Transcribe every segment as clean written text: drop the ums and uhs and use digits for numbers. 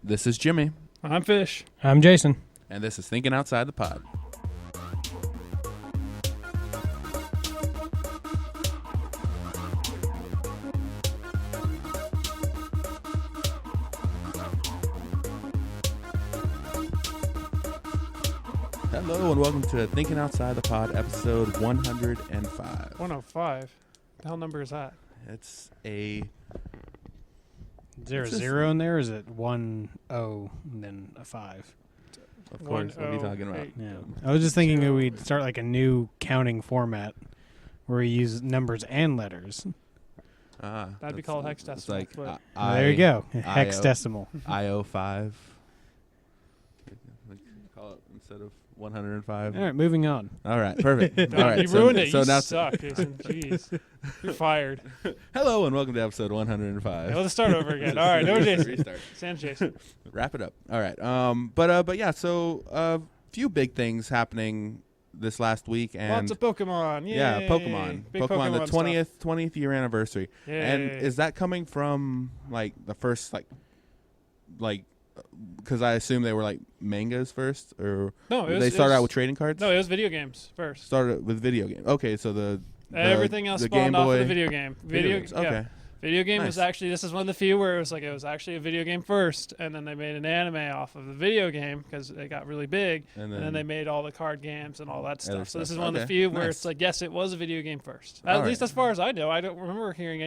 This is Jimmy. I'm Fish. I'm Jason. And this is Thinking Outside the Pod. Hello and welcome to Thinking Outside the Pod, episode 105. 105? The hell number is that? It's a... Is there a zero in there, or is it 10 and then a 5? Of course, what are you talking about? Yeah. I was just thinking that we'd start like a new counting format where we use numbers and letters. That'd be called hexadecimal. It's like there you go. Hexadecimal. IO5. Call it instead of 105. All right, moving on. All right, perfect. All right, you ruined it. So You now suck, Jason. Jeez. You're fired. Hello and welcome to episode 105. Yeah, let's start over again. All right, no Jason. Restart. Sans Jason. Wrap it up. All right. But yeah. So a few big things happening this last week, and Lots of Pokemon. Yay. yeah, Pokemon. Big Pokemon, the stuff. 20th year anniversary. Yay. And is that coming from like the first like? Because I assume they were like mangas first, or No, they started out with trading cards. No, it was video games first. Started with video games. Okay, so the Everything else the spawned Game off of Boy, the video game. games. Yeah. Okay. Video game was Nice. actually, this is one of the few where it was actually a video game first, and then they made an anime off of the video game because it got really big, and then they made all the card games and all that Other stuff. So this stuff. is one of the Okay. few where Nice. it's like, yes, it was a video game first. All At least right. as far as I know. I don't remember hearing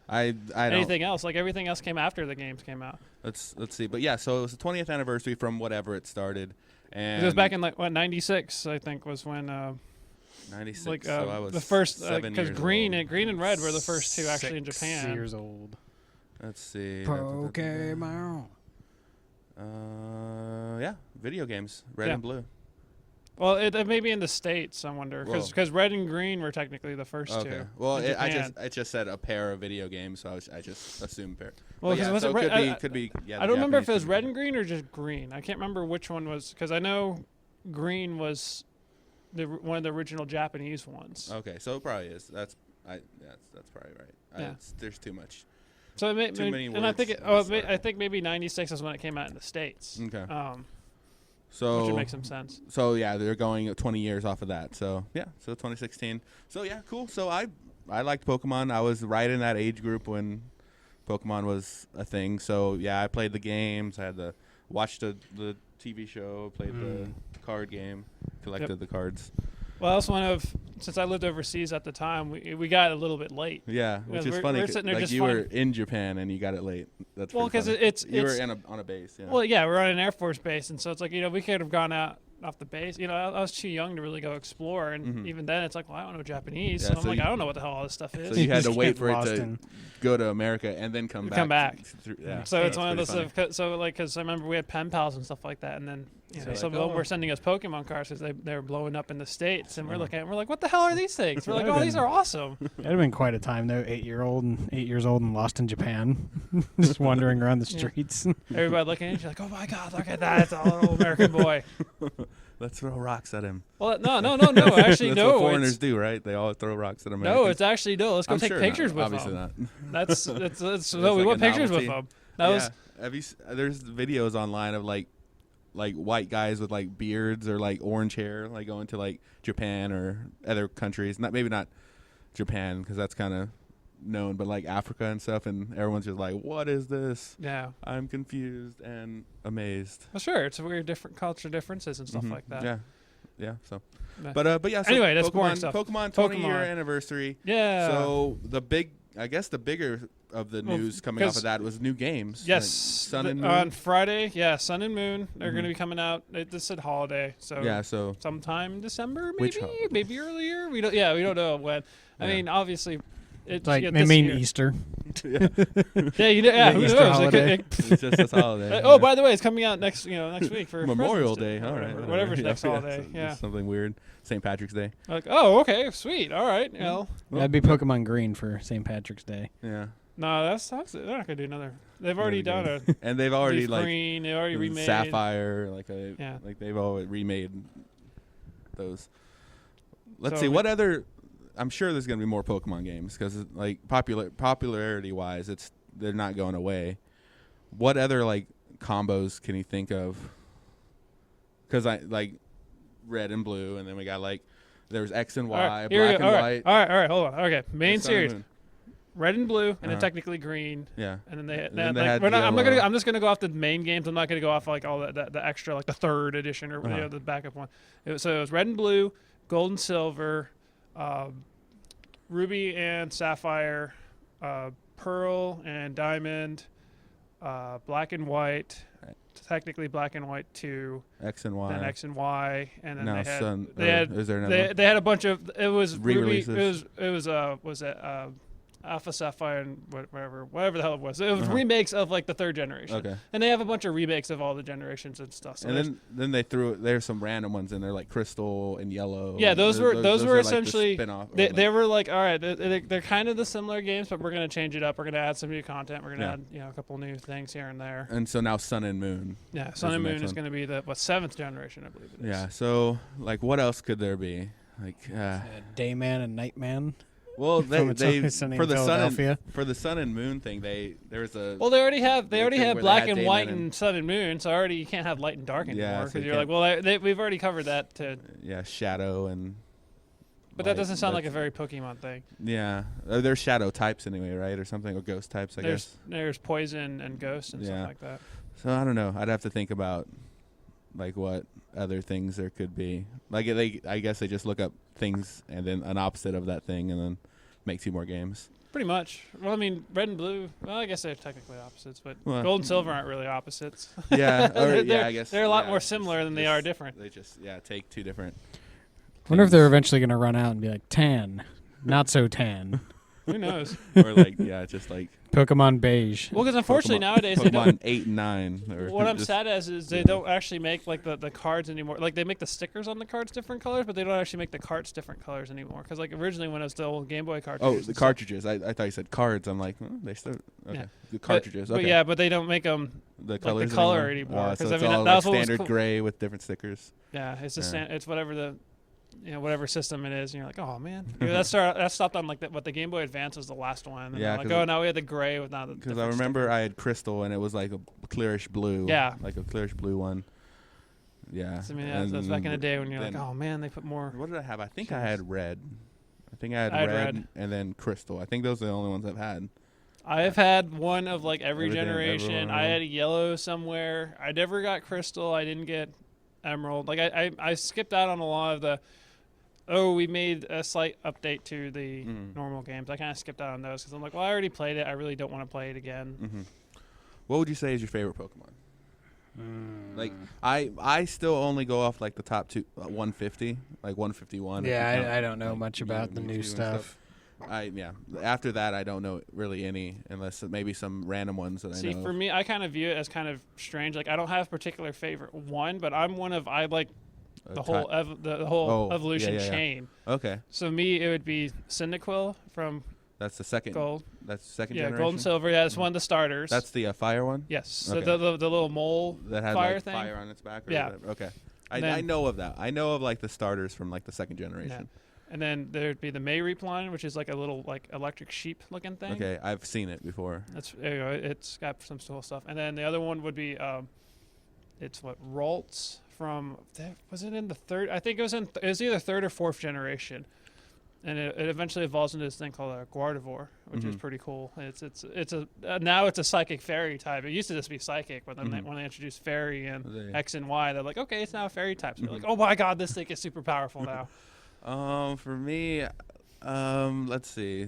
I don't. anything else. Like everything else came after the games came out. Let's see. But yeah, so it was the 20th anniversary from whatever it started, and It was back in like what 96, I think, was when 96. like so I was the first 7 because years green old. and red were the first two actually in 6 Japan. years old. Let's see. Pokemon. Yeah, video games, red Yeah. and blue. Well, it may be in the States, I wonder, Whoa. because red and green were technically the first Okay. two. Well, in Japan. I just said a pair of video games, so I just assumed pair. Well, But yeah, was so it red? could be. Yeah, I the don't remember if it Japanese was red could and green or just green. I can't remember which one was, because I know green was one of the original Japanese ones. be. Okay, so it probably is. That's probably right. Yeah. There's too much. So it may, Too many and I think words I think maybe 96 is when it came out in the States. Okay. Which So would make some sense. So yeah, they're going 20 years off of that. So yeah, so 2016. So yeah, cool. So I liked Pokemon. I was right in that age group when Pokemon was a thing. So yeah, I played the games. I had to watch the TV show, played the card game, collected the cards. Well, that's one of, since I lived overseas at the time, we got a little bit late. Yeah, which is we're funny. sitting there Like just you were fun- in Japan and you got it late. That's Well, because because you were on a base. Yeah. Well, yeah, we're on an Air Force base, and so it's like, we could have gone out off the base. I was too young to really go explore, and even then, it's like, well, I don't know Japanese, Yeah, so I'm so like, you- I don't know what the hell all this stuff is. so you had to Just wait get for it lost to in- go to America and then come back. Yeah. So it's that's one of pretty those, funny. so like, because I remember we had pen pals and stuff like that, and then So some like, of them were sending us Pokemon cards because they were blowing up in the States, and we're looking at, we're like, what the hell are these things? We're like, oh, these are awesome. That'd have been quite a time though. 8 years old and lost in Japan, just wandering around the Yeah. streets. Everybody looking at you like, oh my god, look at that, it's a little American boy. Let's throw rocks at him. Well, no, actually, That's no. what foreigners do, right? They all throw rocks at Americans. No, it's actually no. Let's go I'm take sure pictures not, with obviously them. not. That's no. We like want a pictures with novelty. them. That yeah. was Have you? There's videos online of like white guys with like beards or like orange hair, like going to like Japan or other countries. Maybe not Japan because that's kind of known, but like Africa and stuff, and everyone's just like, "What is this?" yeah. I'm confused and amazed. Well, sure. It's a weird different culture differences and stuff Mhm. like that. Yeah. So, Yeah. but yeah. So Anyway, that's Pokemon, boring stuff. Pokemon 20 year Pokemon. anniversary. Yeah. So the bigger of the Well, news coming off 'cause- of that was new games. Yes. like Sun and On Moon. Friday, yeah, Sun and Moon. They're going to Mhm. be coming out. This said holiday, so Yeah. So sometime in December, Which maybe, holiday? maybe earlier. We don't know when. I Yeah. mean, obviously, it's Like yeah, they this mean year. Easter. Yeah, who Easter knows? holiday. it's just this holiday. Oh, by the way, it's coming out next week for Memorial President's Day. All or right. whatever's Yeah, next yeah, holiday. so- Yeah. Something weird. St. Patrick's Day. Like, oh, okay, sweet, all right. Well, That'd be Pokemon Green for St. Patrick's Day. Yeah. no, that's they're not gonna do another. They've already done Another a And they've already Leaf like Green. They already remade Sapphire, Yeah. like they've already remade those. Let's So see we- what other. I'm sure there's gonna be more Pokemon games because like popularity wise, they're not going away. What other like combos can you think of? Because I like red and blue, and then we got like there's X and Y, black and white. All right, hold on. Okay, main Sun and series. Moon. Red and blue, and then technically green. Yeah. And then they then they like, had I'm just gonna go off the main games. I'm not gonna go off like all the extra, like the third edition or the backup one. So it was red and blue, gold and silver, ruby and sapphire, pearl and diamond, black and white. Technically black and white 2, X and Y, then X and Y, and then now they had Sun. Is there they, another? they had a bunch of it was ruby, Re-releases? it was Alpha Sapphire and whatever the hell it was. It was remakes of like the third generation. Okay. And they have a bunch of remakes of all the generations and stuff. So And then they there's some random ones in there like crystal and yellow. yeah, those were are essentially like the spin-off, they were like, all right, they're kind of the similar games, but we're gonna change it up. We're gonna add some new content. We're gonna add a couple new things here and there. And so now Sun and Moon. Yeah, Sun and Moon is gonna be the 7th generation, I believe it is. Yeah. So like, what else could there be? Like Dayman and Nightman. well, they for the Sun and Moon thing. There was a Well, they already have black and Dayman white and Sun and Moon, so already you can't have light and dark anymore so because you you're like, well, we've already covered that. Shadow and. But that doesn't sound like a very Pokemon thing. Yeah, there's shadow types anyway, right, or something, or ghost types, I guess. There's poison and ghost and stuff like that. So I don't know. I'd have to think about like what other things there could be. Like I guess they just look up things and then an opposite of that thing and then make 2 more games. Pretty much. Well, I mean, red and blue. Well, I guess they're technically opposites, but gold and silver aren't really opposites. Yeah, I guess they're a lot more similar than they are different. They just take 2 different. I wonder if they're eventually going to run out and be like tan, not so tan. Who knows? Or like just like Pokemon beige. Well, because unfortunately nowadays Pokemon they don't. 8 and 9. What I'm sad as is they don't actually make like the cards anymore. Like they make the stickers on the cards different colors, but they don't actually make the cards different colors anymore. Because like originally when it was the old Game Boy cartridges. Oh, the cartridges. I thought you said cards. I'm like, they still okay. Yeah. The cartridges. But they don't make them the color anymore. So I it's mean all that like was standard cool. gray with different stickers. Yeah, it's just it's whatever whatever system it is, and you're like, oh man, that stopped on like that. But the Game Boy Advance was the last one. And like, oh, now we had the gray with now the. Because I remember I had Crystal, and it was like a clearish blue. Yeah, like a clearish blue one. Yeah. So, I mean, that's back in the day when you're like, oh man, they put more. What did I have? I think I had red. I had red and then Crystal. I think those are the only ones I've had. I have had one of like every generation. I had a yellow somewhere. I never got Crystal. I didn't get Emerald. Like I skipped out on a lot of the. Oh, we made a slight update to the normal games. I kind of skipped out on those because I'm like, well, I already played it. I really don't want to play it again. Mm-hmm. What would you say is your favorite Pokemon? Like I still only go off like the top 2, 150, like 151. Yeah, I don't know much about the new stuff. After that, I don't know really any, unless maybe some random ones that I know. See, for me, I kind of view it as kind of strange. Like I don't have a particular favorite one, but I like the whole evolution chain. Okay. So me, it would be Cyndaquil from. That's the second. Gold. That's the second. Yeah, generation? gold and silver. Yeah, it's one of the starters. That's the fire one. Yes. Okay. So the little mole that had fire like thing. Fire on its back. Or yeah. Whatever. Okay. I know of that. I know of like the starters from like the second generation. Yeah. And then there'd be the Mayreap line, which is like a little like electric sheep looking thing. Okay, I've seen it before. It's got some cool stuff. And then the other one would be it's Ralts from was it in the third? I think it was either third or fourth generation. And it eventually evolves into this thing called a Gardevoir, which is pretty cool. Now it's a psychic fairy type. It used to just be psychic, but then when they introduced fairy and X and Y, they're like, okay, it's now a fairy type. So they're like, oh my god, this thing is super powerful now. For me, let's see.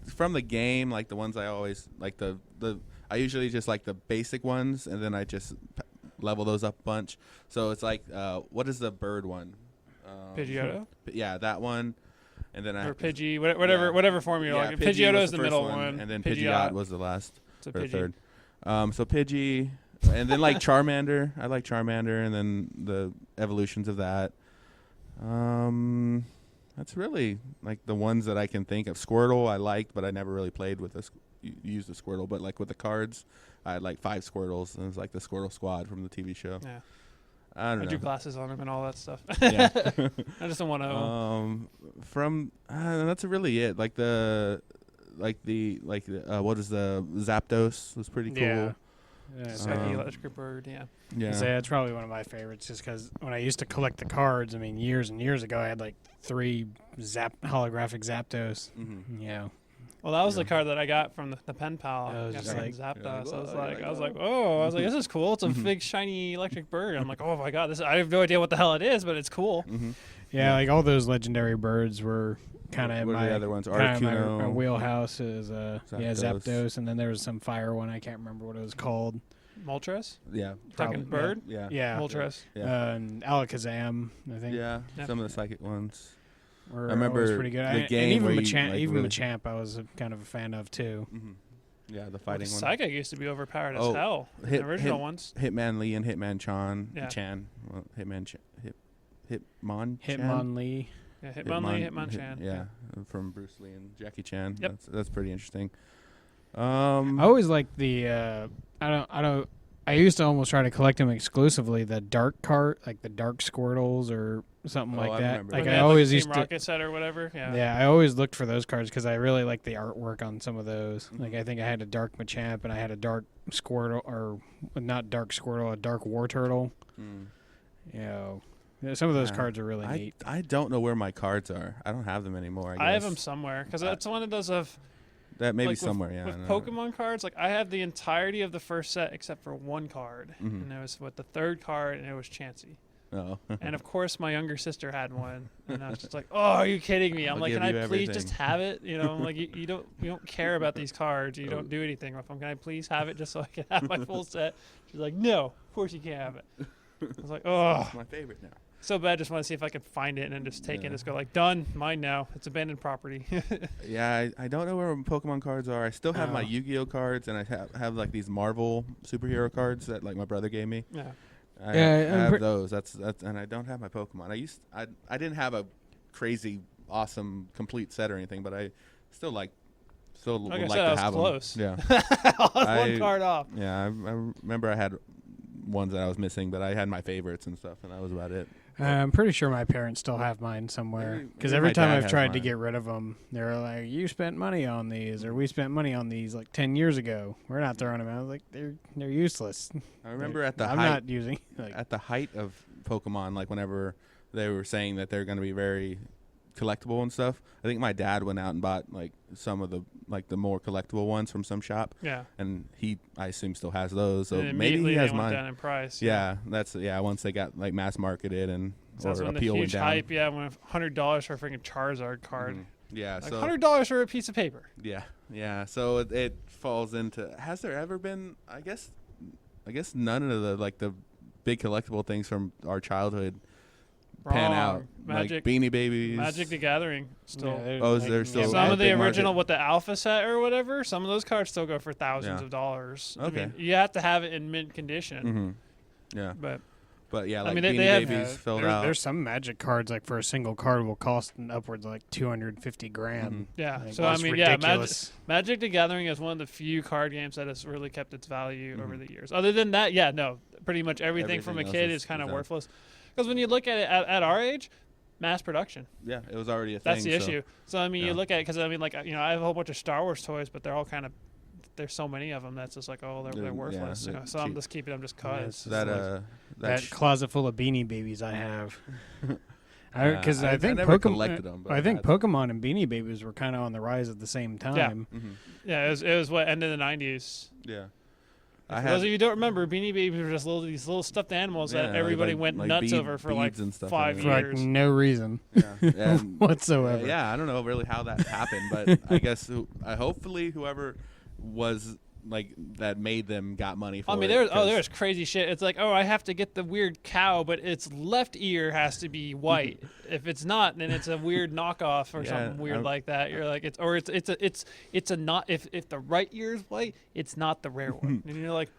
From the game, like the ones I always like I usually just like the basic ones, and then I just level those up a bunch. So it's like, what is the bird one? Pidgeotto. Yeah, that one. And then Pidgey, whatever form you like. Pidgeotto is the middle one, and then Pidgeot was the last or third. So Pidgey, and then like Charmander. I like Charmander, and then the evolutions of that. That's really like the ones that I can think of. Squirtle I liked, but I never really played with used the Squirtle. But like with the cards, I had like 5 Squirtles, and it was like the Squirtle Squad from the TV show. Yeah. I don't know. I drew glasses on him and all that stuff. Yeah. I just don't want to. That's really it. What is the Zapdos was pretty cool. Yeah. Spiky electric bird. Yeah. Yeah. So that's probably one of my favorites, just because when I used to collect the cards, I mean, years and years ago, I had like 3 holographic Zapdos. Mm-hmm. Yeah. Well, that was the card that I got from the pen pal. I was I got just from like- Zapdos. I was like, this is cool. It's a big shiny electric bird. I'm like, oh my god, I have no idea what the hell it is, but it's cool. Mm-hmm. Yeah, like all those legendary birds were kind of What are my the other ones? my Articuno. wheelhouse. Is Zapdos. Zapdos, and then there was some fire one. I can't remember what it was called. Moltres? Yeah. Talking bird? Yeah. Yeah, Moltres. Yeah. and Alakazam. I think. Yeah. Yeah. Some of the psychic ones. were I remember always pretty good. the and game even where you, Machamp, like, even really- Machamp, I was kind of a fan of too. Mm-hmm. Yeah, the fighting one. Psychic used to be overpowered as Oh, hell. in hit- the original hit- ones. Hitman Lee and Hitman Yeah. Chan. Well, Hitman Hitmon. Hitmonlee. Yeah, Hitmonlee, Hitmonchan. Yeah, from Bruce Lee and Jackie Chan. Yep. That's pretty interesting. I always liked the. I used to almost try to collect them exclusively. The dark cart, like the dark Squirtles or something Oh, like I that. remember Like When they I had, always Team used to. Rocket set or whatever. Yeah. Yeah, I always looked for those cards because I really like the artwork on some of those. Mhm. Like I think I had a dark Machamp and I had a dark Squirtle, or not dark Squirtle, a dark War Turtle. Mm. You know, some of those Yeah. cards are really neat. I don't know where my cards are. I don't have them anymore. I have guess. them somewhere because I- that's one of those of That maybe like somewhere. Yeah. with I know. Pokemon cards. Like I have the entirety of the first set except for one card, Mhm. and it was with the third card, and it was Chansey. Oh. And of course, my younger sister had one, and I was just like, "Oh, are you kidding me?" I'm I'll like, give "Can I you please everything." just have it?" You know, like you don't care about these cards. You don't do anything with them. Can I please have it just so I can have my full set? She's like, "No, of course you can't have it." I was like, "Oh, It's my favorite now. so bad. Just want to see if I could find it and then just take it Yeah. and just go like, done, mine now. It's abandoned property." Yeah, I don't know where my Pokemon cards are. I still have my Oh. Yu-Gi-Oh cards, and I have like these Marvel superhero cards that like my brother gave me. Yeah. I Yeah, I'm have pre- those. That's and I don't have my Pokemon. I didn't have a crazy awesome complete set or anything, but I still Like would I like said, to I was have close. them. Yeah, I'll have I- one card off. yeah. I remember I had ones that I was missing, but I had my favorites and stuff, and that was about it. I'm pretty sure my parents still have mine somewhere. Maybe- Because maybe every my time dad I've has tried to mine. get rid of them, they're like, "You spent money on these," or "We spent money on these like 10 years ago. We're not throwing them out." I was like, "They're useless." I remember Like, at the I'm height not using. Like, at the height of Pokemon, like whenever they were saying that they're going to be very collectible and stuff, I think my dad went out and bought like some of the more collectible ones from some shop, Yeah. and I assume still has those. So and maybe immediately he has they went mine. down in price. Yeah, once they got like mass marketed and So that's or when the appeal went huge down. hype. Yeah, when $100 for a freaking Charizard card. Mhm. Yeah, Like so $100 for a piece of paper. yeah. So it falls into. Has there ever been? I guess none of the big collectible things from our childhood pan out. Wrong. Magic, like Beanie Babies. Magic the Gathering still. yeah, they're Oh, is there still- Some of the big market. original with the alpha set or whatever, some of those cards still go for thousands Yeah. of dollars. I Okay. mean, you have to have it in mint condition. Mm-hmm. Yeah, But yeah, I like mean, Beanie they have- Babies filled there's, out. there's some Magic cards like for a single card will cost upwards of like 250 grand. Mhm. yeah, Like, so I that's mean, yeah, ridiculous. Magic the Gathering is one of the few card games that has really kept its value over Mhm. the years. Other than that, yeah, no, pretty much everything from a Everything kid else is kind of is out. worthless. Because when you look at it at our age, mass production. Yeah, it was already a thing. That's the so- issue. So I mean, yeah. you look at it because I mean, like I have a whole bunch of Star Wars toys, but they're all kind of there's so many of them that's just like, oh, they're Yeah, worthless. they're So I'm cheap. just keeping them just Yeah, cause. it's That that sh- closet full of Beanie Babies I have. Because I I think never Pokemon. collected them. But I think had- Pokemon and Beanie Babies were kind of on the rise at the same time. Mhm. Yeah, it was what end of the '90s. Yeah, For I those had of you who don't remember, Beanie Babies were just these little stuffed animals that Yeah, everybody like- went like nuts bead- over for like beads and stuff 5 in For it. like years. no reason yeah, and- whatsoever. Yeah, I don't know really how that happened, but I guess hopefully whoever was like that made them got money for I mean, it. there's crazy shit. It's like, oh, I have to get the weird cow, but its left ear has to be white. If it's not, then it's a weird knockoff or Yeah, something weird I'm- like that. You're like, it's a not. If the right ear is white, it's not the rare one. And you're like,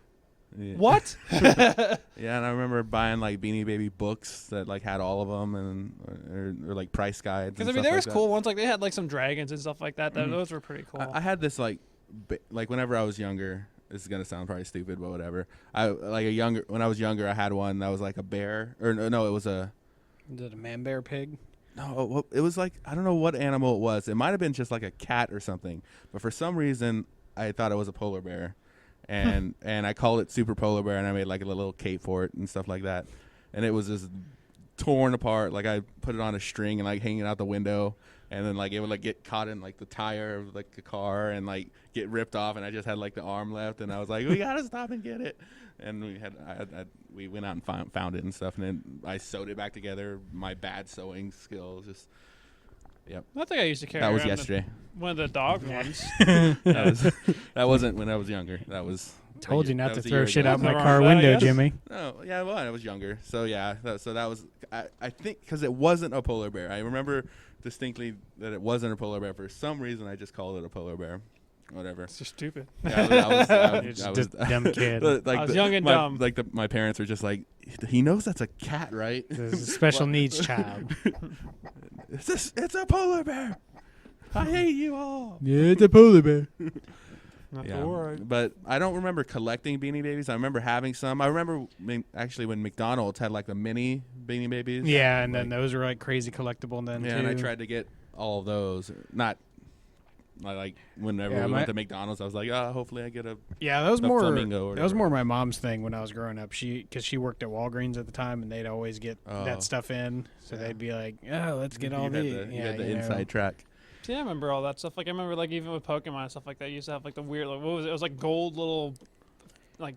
Yeah. what? Yeah, and I remember buying like Beanie Baby books that like had all of them and or like price guides. Because and I mean, stuff there was like cool ones. Like they had like some dragons and stuff like that. Mhm. Those were pretty cool. I had this like whenever I was younger. This is gonna sound probably stupid, but whatever. When I was younger, I had one that was like a bear, or no, it was a. Is it a man bear pig? No, it was like I don't know what animal it was. It might have been just like a cat or something, but for some reason I thought it was a polar bear, and I called it Super Polar Bear, and I made like a little cape for it and stuff like that, and it was just torn apart. Like I put it on a string and like hanging out the window, and then like it would like get caught in like the tire of like the car and like get ripped off, and I just had like the arm left, and I was like, we gotta stop and get it, and we went out and found it and stuff, and then I sewed it back together. My bad sewing skills just. Yep. I think I used to carry. That was around yesterday. One of the dog ones. That wasn't when I was younger. That was. Told you not to was a throw year shit ago. out my Nothing wrong car with that, I window, guess. Jimmy. No, yeah, well, I was younger. So yeah, that was. I think because it wasn't a polar bear. I remember distinctly that it wasn't a polar bear. For some reason, I just called it a polar bear. Whatever. It's just stupid. Yeah, You're just a dumb kid. Like I was young and dumb. Like my parents were just like, he knows that's a cat, right? This is a special needs child. It's a polar bear. I hate you all. Yeah, it's a polar bear. Not Yeah, to worry. but I don't remember collecting Beanie Babies. I remember having some. I remember actually when McDonald's had like the mini Beanie Babies. Yeah, and then Like, those were like crazy collectible then yeah, too. and I tried to get all of those. Not like whenever Yeah, we went to McDonald's, I was like, hopefully I get a. Yeah, that was the more. flamingo or That was whatever. more my mom's thing when I was growing up. Because she worked at Walgreens at the time, and they'd always get Oh. that stuff in. So Yeah. they'd be like, "Oh, let's get all you these." had the, you Yeah, had the you know. inside track. See, I remember all that stuff. Like I remember, like even with Pokemon and stuff like that, you used to have like the weird, like, what was it? It was like gold little, like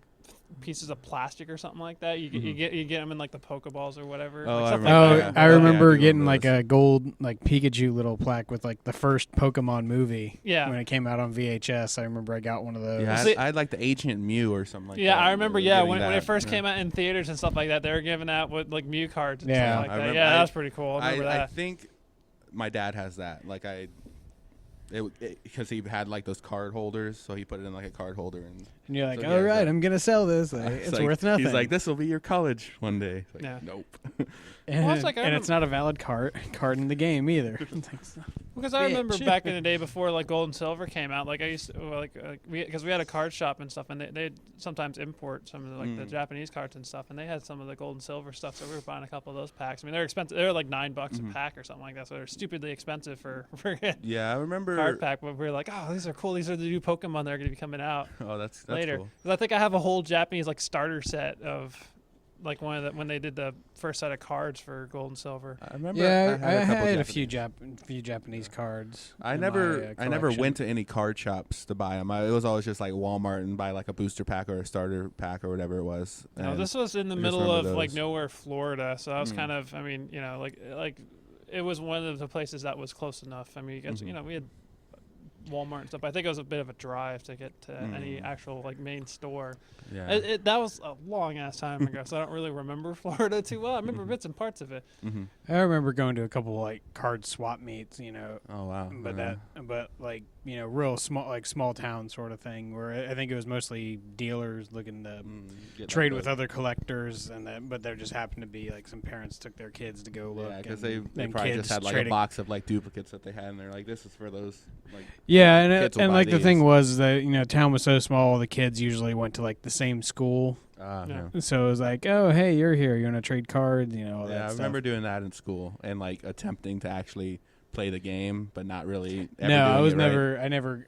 pieces of plastic or something like that. You get them in like the Pokeballs or whatever. Oh, like, I stuff remember Oh, like that. that. I Yeah, remember I do getting remember like those. a gold like Pikachu little plaque with like the first Pokemon movie. Yeah. When it came out on VHS, I remember I got one of those. Yeah, See- I had like the Ancient Mew or something like that. Yeah, I remember. Yeah, getting when it that, first yeah. came out in theaters and stuff like that, they were giving out with like Mew cards and Yeah. stuff like I that. remember- Yeah, I- that was pretty cool. I remember I that. think my dad has that. Like because he had like those card holders, so he put it in like a card holder, and And you're like, So, all yeah, right, that- I'm gonna sell this. Like, it's it's like- worth nothing. He's like, this will be your college one day. It's like, Yeah. Nope. and, Well, it's like I and it's not a valid card in the game either. It's like, Because I remember bitch. back in the day before like Gold and Silver came out, like I used to because we had a card shop and stuff, and they'd sometimes import some of the, like the Japanese cards and stuff, and they had some of the Gold and Silver stuff, so we were buying a couple of those packs. I mean, they're expensive. They were like $9 a pack or something like that, so they're stupidly expensive for a Yeah, I remember. card pack. But we were like, oh, these are cool. These are the new Pokemon that are going to be coming out Oh, that's later. cool. 'Cause I think I have a whole Japanese like starter set of like when they did the first set of cards for Gold and Silver. I remember. yeah, I a couple had a Japanese. few Japanese cards. I in never my, I never collection. went to any card shops to buy them. It was always just like Walmart and buy like a booster pack or a starter pack or whatever it was. No, And this was in the I just middle of remember like those. nowhere, Florida. So I was kind of, I mean, you know, like it was one of the places that was close enough. I mean, you know, we had Walmart and stuff. I think it was a bit of a drive to get to any actual like main store. yeah. That was a long ass time ago, so I don't really remember Florida too well. I remember bits and parts of it. I remember going to a couple like card swap meets, you know. Oh wow. But but like you know, real small, like small town sort of thing, where I think it was mostly dealers looking to trade with other collectors, but there just happened to be like some parents took their kids to go look. Yeah, because and they then probably kids just had like trading. a box of like duplicates that they had, and they're like, "This is for those." Like, Yeah, kids will and buy like the thing these. was that you know town was so small, the kids usually went to like the same school, Yeah. so it was like, oh hey, you're here, you want to trade cards, you know. All Yeah, that I stuff. remember doing that in school and like attempting to actually play the game, but not really. Ever No, I doing was it right. I never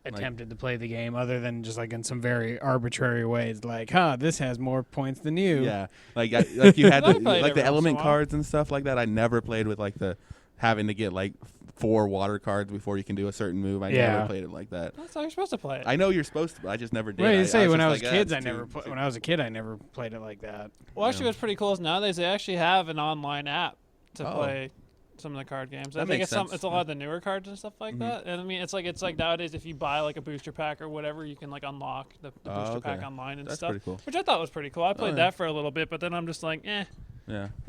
attempted to play the game other than just like in some very arbitrary ways, like, this has more points than you. Yeah, like like you had I the, played like every the once in a element while. cards and stuff like that. I never played with like the having to get like 4 water cards before you can do a certain move. I Yeah. never played it like that. That's how you're supposed to play it. I know you're supposed to, but I just never did. Well, you say when I was just kids, like, I never when I was a kid, I never played it like that. Well, actually, what's pretty cool is nowadays they actually have an online app to Oh. play some of the card games. That I think makes it's sense. it's a lot of the newer cards and stuff like that. And I mean, it's like nowadays if you buy like a booster pack or whatever, you can like unlock the Oh, booster pack okay. online and That's stuff, pretty cool. which I thought was pretty cool. I played yeah. that for a little bit, but then I'm just like, Yeah.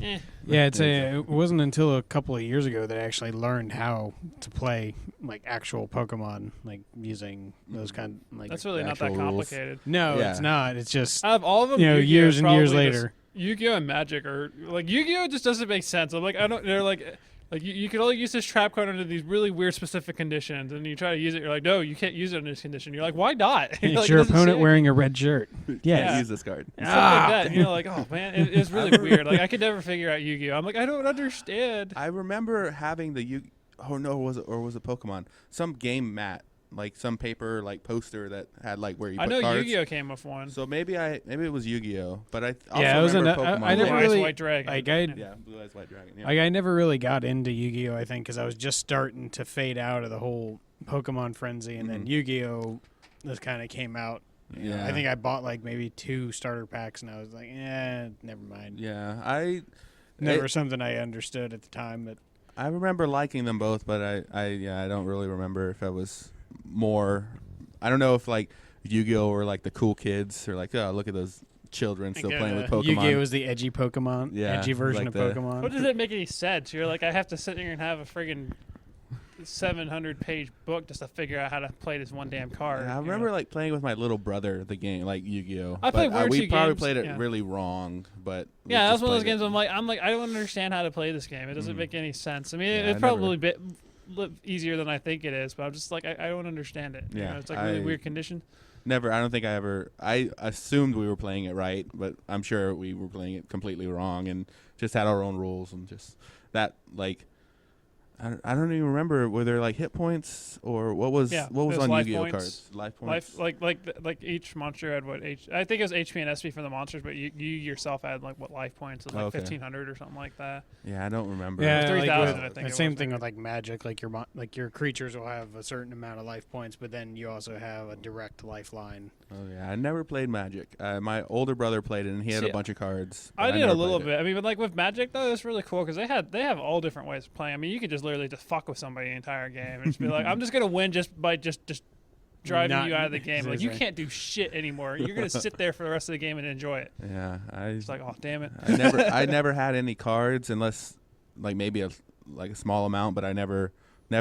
eh. Yeah, it wasn't until a couple of years ago that I actually learned how to play like actual Pokemon, like using those kind like. That's really not that actual rules. complicated. No, Yeah. it's not. It's just Out of all of them, you know, Yu-Gi-Oh years is and years probably just- later. Yu-Gi-Oh and Magic are like Yu-Gi-Oh just doesn't make sense. I'm like, I don't. They're like you can only use this trap card under these really weird specific conditions, and you try to use it. You're like, no, you can't use it in this condition. You're like, why not? You're It's like, it your doesn't say opponent anything. wearing a red shirt. Can't Yes. use this card. Stuff like that. And you're like, oh man, it's really weird. Like I could never figure out Yu-Gi-Oh. I'm like, I don't understand. I remember having the was it Pokemon? Some game mat like some paper like poster that had like where you I put know cards. Yu-Gi-Oh came with one. So maybe it was Yu-Gi-Oh, but I also Yeah, it was remember I Pokemon. never Blue really Eyes White Dragon. like yeah, Blue Eyes White Dragon. Yeah. like I never really got into Yu-Gi-Oh. I think because I was just starting to fade out of the whole Pokemon frenzy, and then Yu-Gi-Oh. This kind of came out. Yeah. I think I bought like maybe 2 starter packs, and I was like, never mind. Yeah, Never something I understood at the time, but I remember liking them both, but I don't really remember if I was more. I don't know if like Yu-Gi-Oh were like the cool kids or like, oh, look at those children still playing with Pokemon. Yu-Gi-Oh was the edgy Pokemon, edgy version like of Pokemon. What does it make any sense? You're like, I have to sit here and have a friggin' 700-page book just to figure out how to play this one damn card. I remember like playing with my little brother the game, like Yu-Gi-Oh. I played one or we two probably games, played it yeah. really wrong, but we Yeah, that's just one of those played games. it. I'm like, I don't understand how to play this game. It doesn't make any sense. I mean, Yeah, it's probably a bit easier than I think it is, but I'm just like, I don't understand it. You Yeah, know, it's like really weird condition. Never. I don't think I assumed we were playing it right, but I'm sure we were playing it completely wrong and just had our own rules and just that like. I don't even remember, were there like hit points or what was on life Yu-Gi-Oh points. cards? Life points. Like each monster had what I think it was HP and SP for the monsters, but you yourself had like what life points, it was like 1,500 or something like that. Yeah, I don't remember. Yeah, 3,000. I think the it same was, thing maybe. with like Magic. Like your creatures will have a certain amount of life points, but then you also have a direct lifeline. Oh yeah, I never played Magic. My older brother played it, and he had a bunch of cards. I did never a little played it. bit. I mean, but like with Magic though, it's really cool because they have all different ways of playing. I mean, you could just literally just fuck with somebody the entire game and just be like, I'm just gonna win just by just driving you out of the game. Like you can't do shit anymore. You're gonna sit there for the rest of the game and enjoy it. Yeah, It's like, oh damn it. I never had any cards unless like maybe a small amount, but I never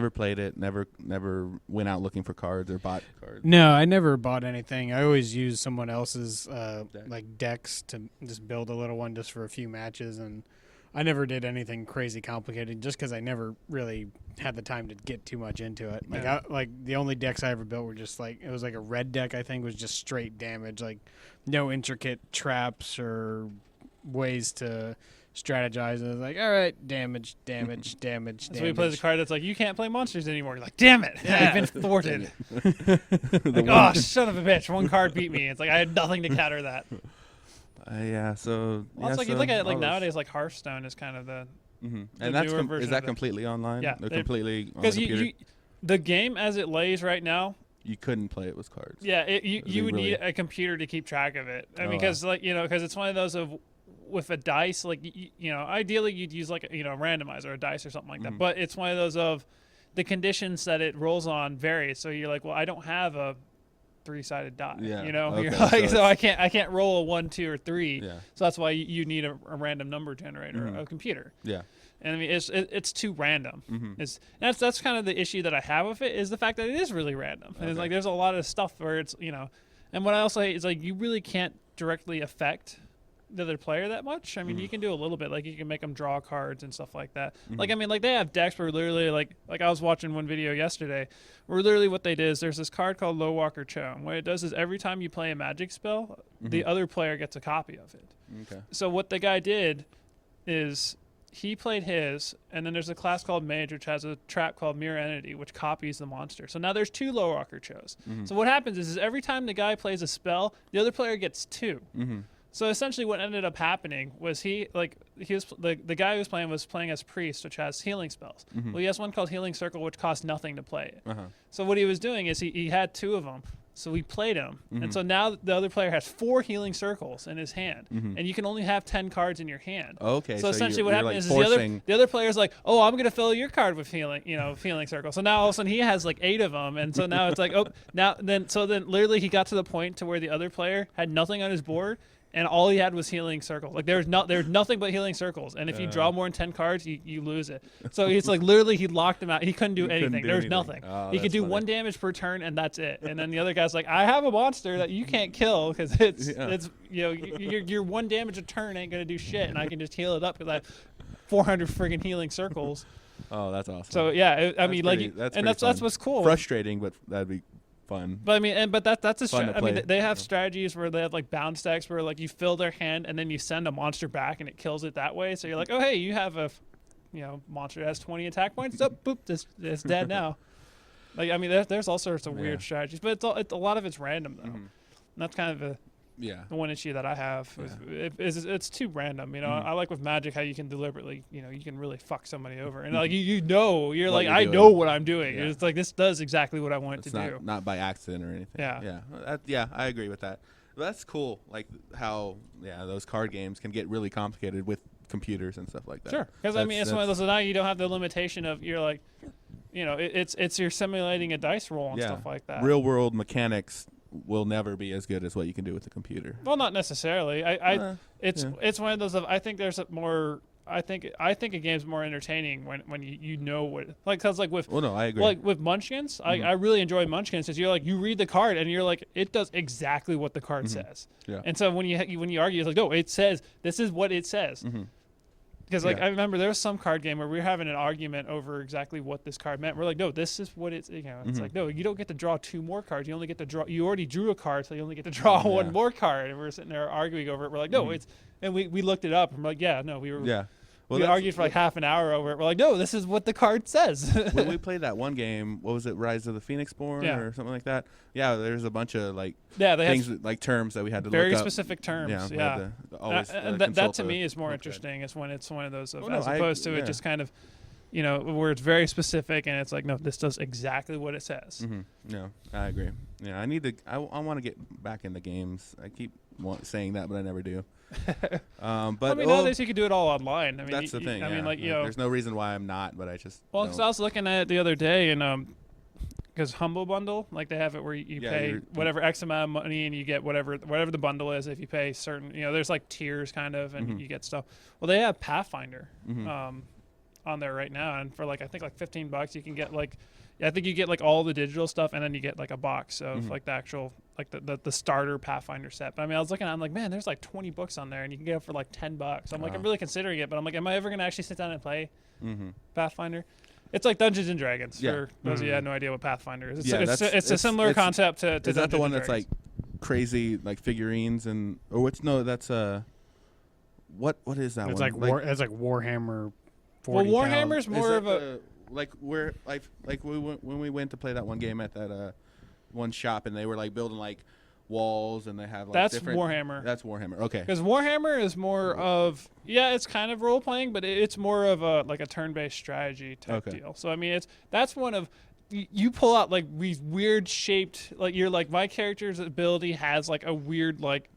played it. Never went out looking for cards or bought cards. No, I never bought anything. I always used someone else's like decks to just build a little one just for a few matches, and I never did anything crazy complicated just because I never really had the time to get too much into it. Like the only decks I ever built were just like it was like a red deck. I think was just straight damage, like no intricate traps or ways to strategize. I was like, all right, damage. So we play the card that's like, you can't play monsters anymore. You're like, damn it, I've been thwarted. Like, oh, son of a bitch, one card beat me. It's like I had nothing to counter that. Yeah, so Well, it's like you look at it like nowadays, like Hearthstone is kind of the and the that's newer version is that of it. completely online? Yeah, They're completely on the because computer. the game as it lays right now. You couldn't play it with cards. Yeah, you would need a computer to keep track of it. I mean, because because it's one of those of with a dice, like ideally you'd use like a randomizer or a dice or something like that. But it's one of those of the conditions that it rolls on vary. So you're like, well, I don't have a 3-sided die. Yeah. You're Okay, like, so I can't roll a 1, 2, or 3. Yeah. So that's why you need a random number generator, a computer. Yeah. And I mean, it's too random. Mm-hmm. That's kind of the issue that I have with it is the fact that it is really random. And it's like there's a lot of stuff where it's and what I also hate is like you really can't directly affect the other player that much. I mean, you can do a little bit, like you can make them draw cards and stuff like that. Like I mean, like they have decks where literally like I was watching one video yesterday where literally what they did is there's this card called Low Walker Cho. And what it does is every time you play a magic spell, the other player gets a copy of it. Okay. So what the guy did is he played his, and then there's a class called Mage, which has a trap called Mirror Entity, which copies the monster. So now there's 2 Low Walker Chos. So what happens is every time the guy plays a spell, the other player gets 2. So essentially what ended up happening was the guy who was playing as Priest, which has healing spells. Well, he has one called Healing Circle, which costs nothing to play it. So what he was doing is he had 2 of them. So we played him. And so now the other player has 4 healing circles in his hand. And you can only have 10 cards in your hand. Okay. So essentially what happens like is the other player's like, oh, I'm going to fill your card with healing circle. So now all of a sudden he has like 8 of them. And so now it's like, then literally he got to the point to where the other player had nothing on his board. And all he had was healing circles. Like there's nothing but healing circles. And if you draw more than 10 cards, you lose it. So it's like literally he locked him out. He couldn't do anything. There was nothing. Oh, he could do 1 damage per turn, and that's it. And then the other guy's like, I have a monster that you can't kill because it's your 1 damage a turn ain't gonna do shit, and I can just heal it up because I have 400 friggin' healing circles. Oh, that's awesome. So yeah, that's what's cool. Frustrating, but that'd be fun. But I mean, that's a Fun to I mean, play. they have strategies where they have like bounce decks where like you fill their hand and then you send a monster back and it kills it that way. So you're like, oh hey, you have a monster that has 20 attack points. Oh, boop, it's dead now. Like I mean, there's all sorts of weird strategies, but it's a lot of it's random though. And that's kind of the one issue that I have. It's too random. You know, I like with Magic how you can deliberately, you know, you can really fuck somebody over, and like you're what like, you're I doing. know what I'm doing. Yeah. It's like this does exactly what I want it to do. Not by accident or anything. Yeah, I agree with that. That's cool. Like how those card games can get really complicated with computers and stuff like that. Sure, because I mean, it's one of those. Now you don't have the limitation of you're like, you know, it's you're simulating a dice roll and stuff like that. Real world mechanics will never be as good as what you can do with the computer. Well, not necessarily. It's one of those. I think there's a more. I think a game's more entertaining when you know what, like, cause like with. Well, no, I agree. Like with Munchkins, I really enjoy Munchkins because you're like, you read the card and you're like, it does exactly what the card says. Yeah. And so when you argue, it's like, no, it says this is what it says. Because like I remember there was some card game where we were having an argument over exactly what this card meant. We're like, no, this is what it's. You know, it's like, no, you don't get to draw 2 more cards. You only get to draw. You already drew a card, so you only get to draw 1 more card. And we're sitting there arguing over it. We're like, no, it's. And we looked it up. And we're like, yeah, no, we were. Yeah. Well, we argued for like half an hour over it. We're like, no, this is what the card says. When we played that one game, what was it, Rise of the Phoenix Born or something like that? Yeah, there's a bunch of like things like terms that we had to very look up. specific terms. Yeah. And that to me is more interesting. Is when it's one of those as opposed to it just kind of, you know, where it's very specific and it's like, no, this does exactly what it says. No, I agree. Yeah, I want to get back into games. I keep saying that, but I never do. But I mean, nowadays you can do it all online. I mean, that's the thing. I mean, like, you know, there's no reason why I'm not, but I just. Well, because I was looking at it the other day, and because Humble Bundle, like they have it where you pay whatever X amount of money and you get whatever the bundle is. If you pay certain, you know, there's like tiers kind of, and you get stuff. Well, they have Pathfinder on there right now, and for like I think like $15, you can get like. I think you get like all the digital stuff, and then you get like a box of like the actual like the starter Pathfinder set. But I mean, I was looking at it, I'm like, man, there's like 20 books on there, and you can get it for like $10. I'm like, I'm really considering it, but I'm like, am I ever gonna actually sit down and play Pathfinder? It's like Dungeons and Dragons. For those of you who had no idea what Pathfinder is. It's a similar concept to is Dungeons that the one and that's like crazy like figurines and that's what is that it's one? It's like Warhammer. 40,000. Well, Warhammer's more of a. Like when we went to play that one game at that one shop, and they were like building like walls, and they have like that's different. Warhammer. That's Warhammer. Okay. Because Warhammer is more of it's kind of role playing, but it's more of a like a turn-based strategy type deal. So I mean, that's one of you pull out like these weird shaped like you're like my character's ability has like a weird like.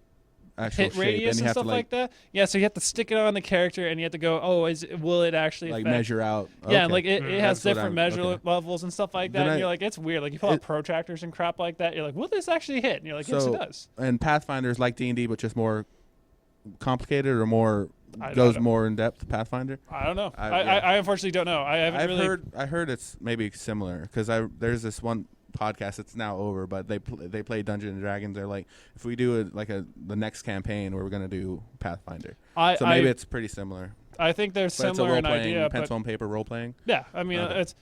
Hit radius and stuff like that. Yeah, so you have to stick it on the character, and you have to go, will it actually like affect? Measure out? Yeah, and like it has different measure levels and stuff like that. And you're like, it's weird. Like you pull out protractors and crap like that. You're like, will this actually hit? And you're like, yes, it does. And Pathfinder's like D&D, but just more complicated or more more in depth. Pathfinder. I don't know. I unfortunately don't know. I haven't I heard it's maybe similar because there's this one podcast. It's now over, but they play Dungeons and Dragons. They're like, if we do the next campaign, we're gonna do Pathfinder. So maybe it's pretty similar. I think they're similar in idea, pencil and paper role playing. Yeah, I mean it's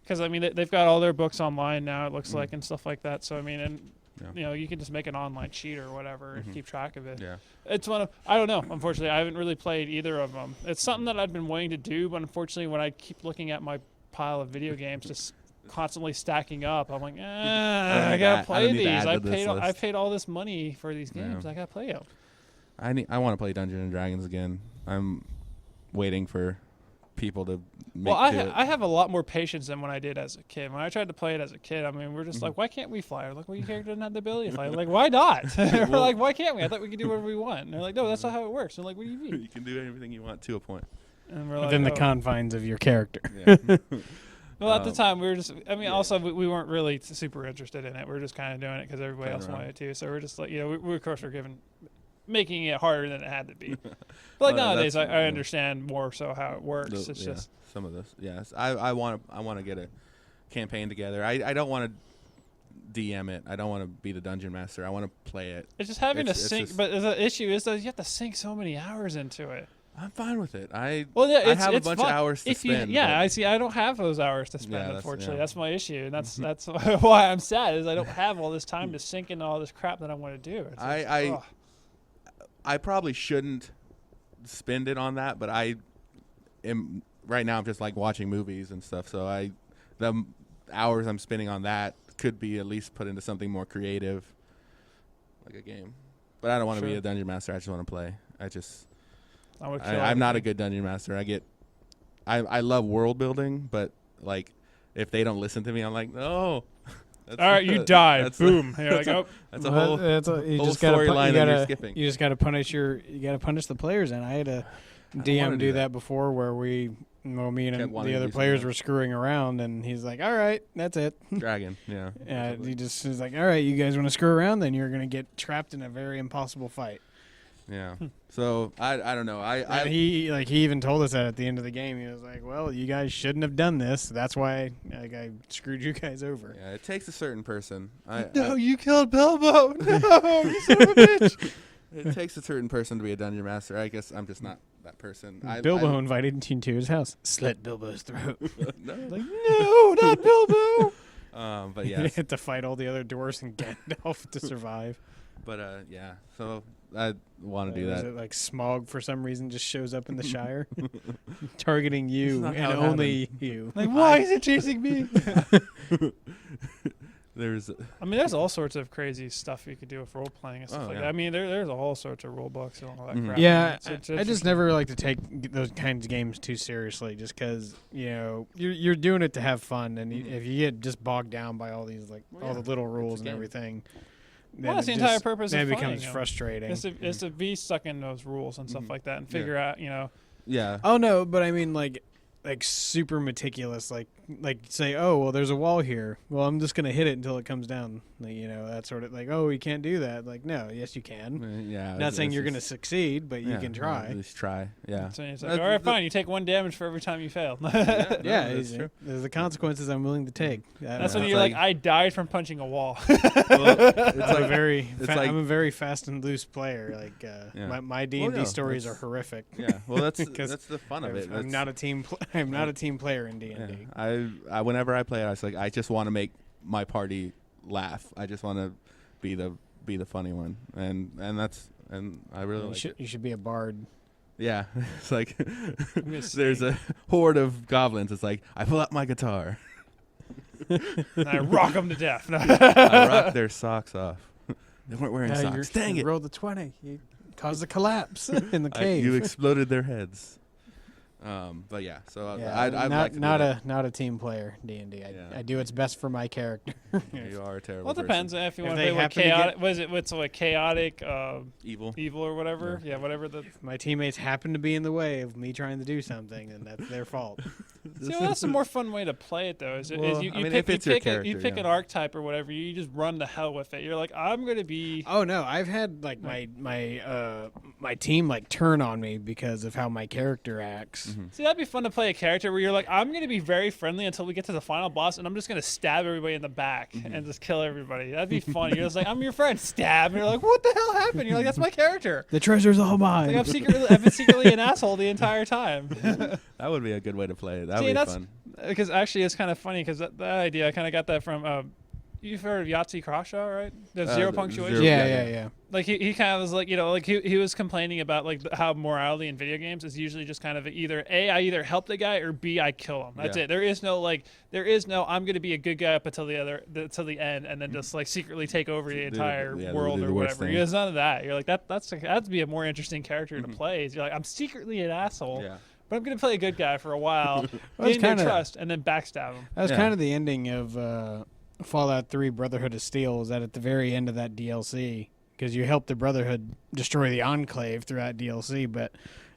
because I mean they've got all their books online now. It looks like and stuff like that. So I mean, and you know, you can just make an online sheet or whatever and keep track of it. Yeah, it's one of I don't know. Unfortunately, I haven't really played either of them. It's something that I've been wanting to do, but unfortunately, when I keep looking at my pile of video games, just constantly stacking up. I'm like, I gotta play these. I paid all this money for these games. I gotta play them. I want to play Dungeons and Dragons again. I'm waiting for people to make Well, I have a lot more patience than when I did as a kid. When I tried to play it as a kid, I mean, we're just like, why can't we fly? We're like, well, your character doesn't have the ability to fly. We're like, why not? We're like, why can't we? I thought we could do whatever we want. And they're like, no, that's not how it works. And I'm like, what do you mean? You can do everything you want to a point. And we're within the confines of your character. Yeah. Well, at the time, we were just, I mean, also, we weren't really super interested in it. We were just kind of doing it because everybody else wanted to. So we're just like, you know, we of course, were making it harder than it had to be. But like nowadays, I understand more so how it works. It's just some of this. Yes, I want to get a campaign together. I don't want to DM it. I don't want to be the dungeon master. I want to play it. It's just having to sync. But the issue is that you have to sink so many hours into it. I'm fine with it. I have a bunch of hours to spend. I see. I don't have those hours to spend. Unfortunately, that's my issue, and that's why I'm sad. Is I don't have all this time to sink into all this crap that I want to do. I probably shouldn't spend it on that, but I am right now. I'm just like watching movies and stuff. So hours I'm spending on that could be at least put into something more creative, like a game. But I don't want to be a dungeon master. I just want to play. I'm not a good dungeon master. I love world building, but like if they don't listen to me, I'm like, no. All right, you die. Boom. You're like, oh, that's a whole storyline that you're skipping. You just got to punish the players. And I had a DM do that before, where me and the other players were screwing around, and he's like, "All right, that's it." Dragon, yeah. Yeah, he just is like, "All right, you guys want to screw around? Then you're gonna get trapped in a very impossible fight." Yeah. So I don't know. He even told us that at the end of the game. He was like, "Well, you guys shouldn't have done this. That's why I screwed you guys over." Yeah, it takes a certain person. You killed Bilbo. No, you son of a bitch. It takes a certain person to be a dungeon master. I guess I'm just not that person. Bilbo invited you to his house. Slit Bilbo's throat. No. Like, no, not Bilbo. But yeah, you had to fight all the other dwarves and Gandalf to survive. But yeah, so I want to do that. Is it like Smaug for some reason just shows up in the Shire, targeting you and how it only you? Like, why is it chasing me? There's all sorts of crazy stuff you could do with role playing and stuff like that. I mean, there's all sorts of rule books and all that crap. Yeah, I just never like to take those kinds of games too seriously, just because you're doing it to have fun, and if you get just bogged down by all these all the little rules and everything. Well, that's the entire purpose of playing. It playing. Becomes frustrating. It's to be stuck in those rules and stuff like that and figure out, Yeah. Oh, no, but I mean, like super meticulous, like say, oh, well, there's a wall here. Well, I'm just going to hit it until it comes down. That sort of oh, you can't do that. Like, no, yes, you can. Yeah. Not saying you're going to succeed, but you can try. At least try. Yeah. So it's like, all right, fine. You take 1 damage for every time you fail. That's true. There's the consequences I'm willing to take. That's when you're like, I died from punching a wall. I'm a very fast and loose player. Like my D&D stories are horrific. Yeah. Well, that's the fun of it. I'm not a team player in D&D. I whenever I play it, I just want to make my party laugh. I just want to be the funny one, and I really like it. You should be a bard. Yeah, it's like there's a horde of goblins. It's like I pull out my guitar, and I rock them to death. I rock their socks off. They weren't wearing socks. Dang it! Rolled the 20. You caused a collapse in the cave. You exploded their heads. But yeah, so I'd like to not a team player D&D. I do what's best for my character. You are a terrible. Well, it depends person. if you want to play chaotic. What's like chaotic? Evil or whatever. Yeah, whatever. If my teammates happen to be in the way of me trying to do something, then that's their fault. See, that's a more fun way to play it, though. You pick an archetype or whatever. You just run the hell with it. You're like, I'm gonna be. Oh no, I've had like my team turn on me because of how my character acts. Mm-hmm. See, that'd be fun to play a character where you're like, I'm gonna be very friendly until we get to the final boss, and I'm just gonna stab everybody in the back and just kill everybody. That'd be fun. You're just like, I'm your friend, stab, and you're like, what the hell happened? You're like, that's my character. The treasure's all mine. Like, I've been secretly an asshole the entire time. That would be a good way to play it. That would be fun. Because actually, it's kind of funny because that idea, I kind of got that from. You've heard of Yahtzee Crawshaw, right? The zero punctuation. Yeah. Like he kind of was like, he was complaining about like how morality in video games is usually just kind of either A, I either help the guy, or B, I kill him. That's it. There is no I'm going to be a good guy up until the end, and then just like secretly take over the entire world or whatever. There's none of that. You're like that'd be a more interesting character to play. You're like, I'm secretly an asshole. Yeah. But I'm going to play a good guy for a while, gain their trust, and then backstab him. That was kind of the ending of Fallout 3 Brotherhood of Steel, is that at the very end of that DLC, because you help the Brotherhood destroy the Enclave through that DLC, but at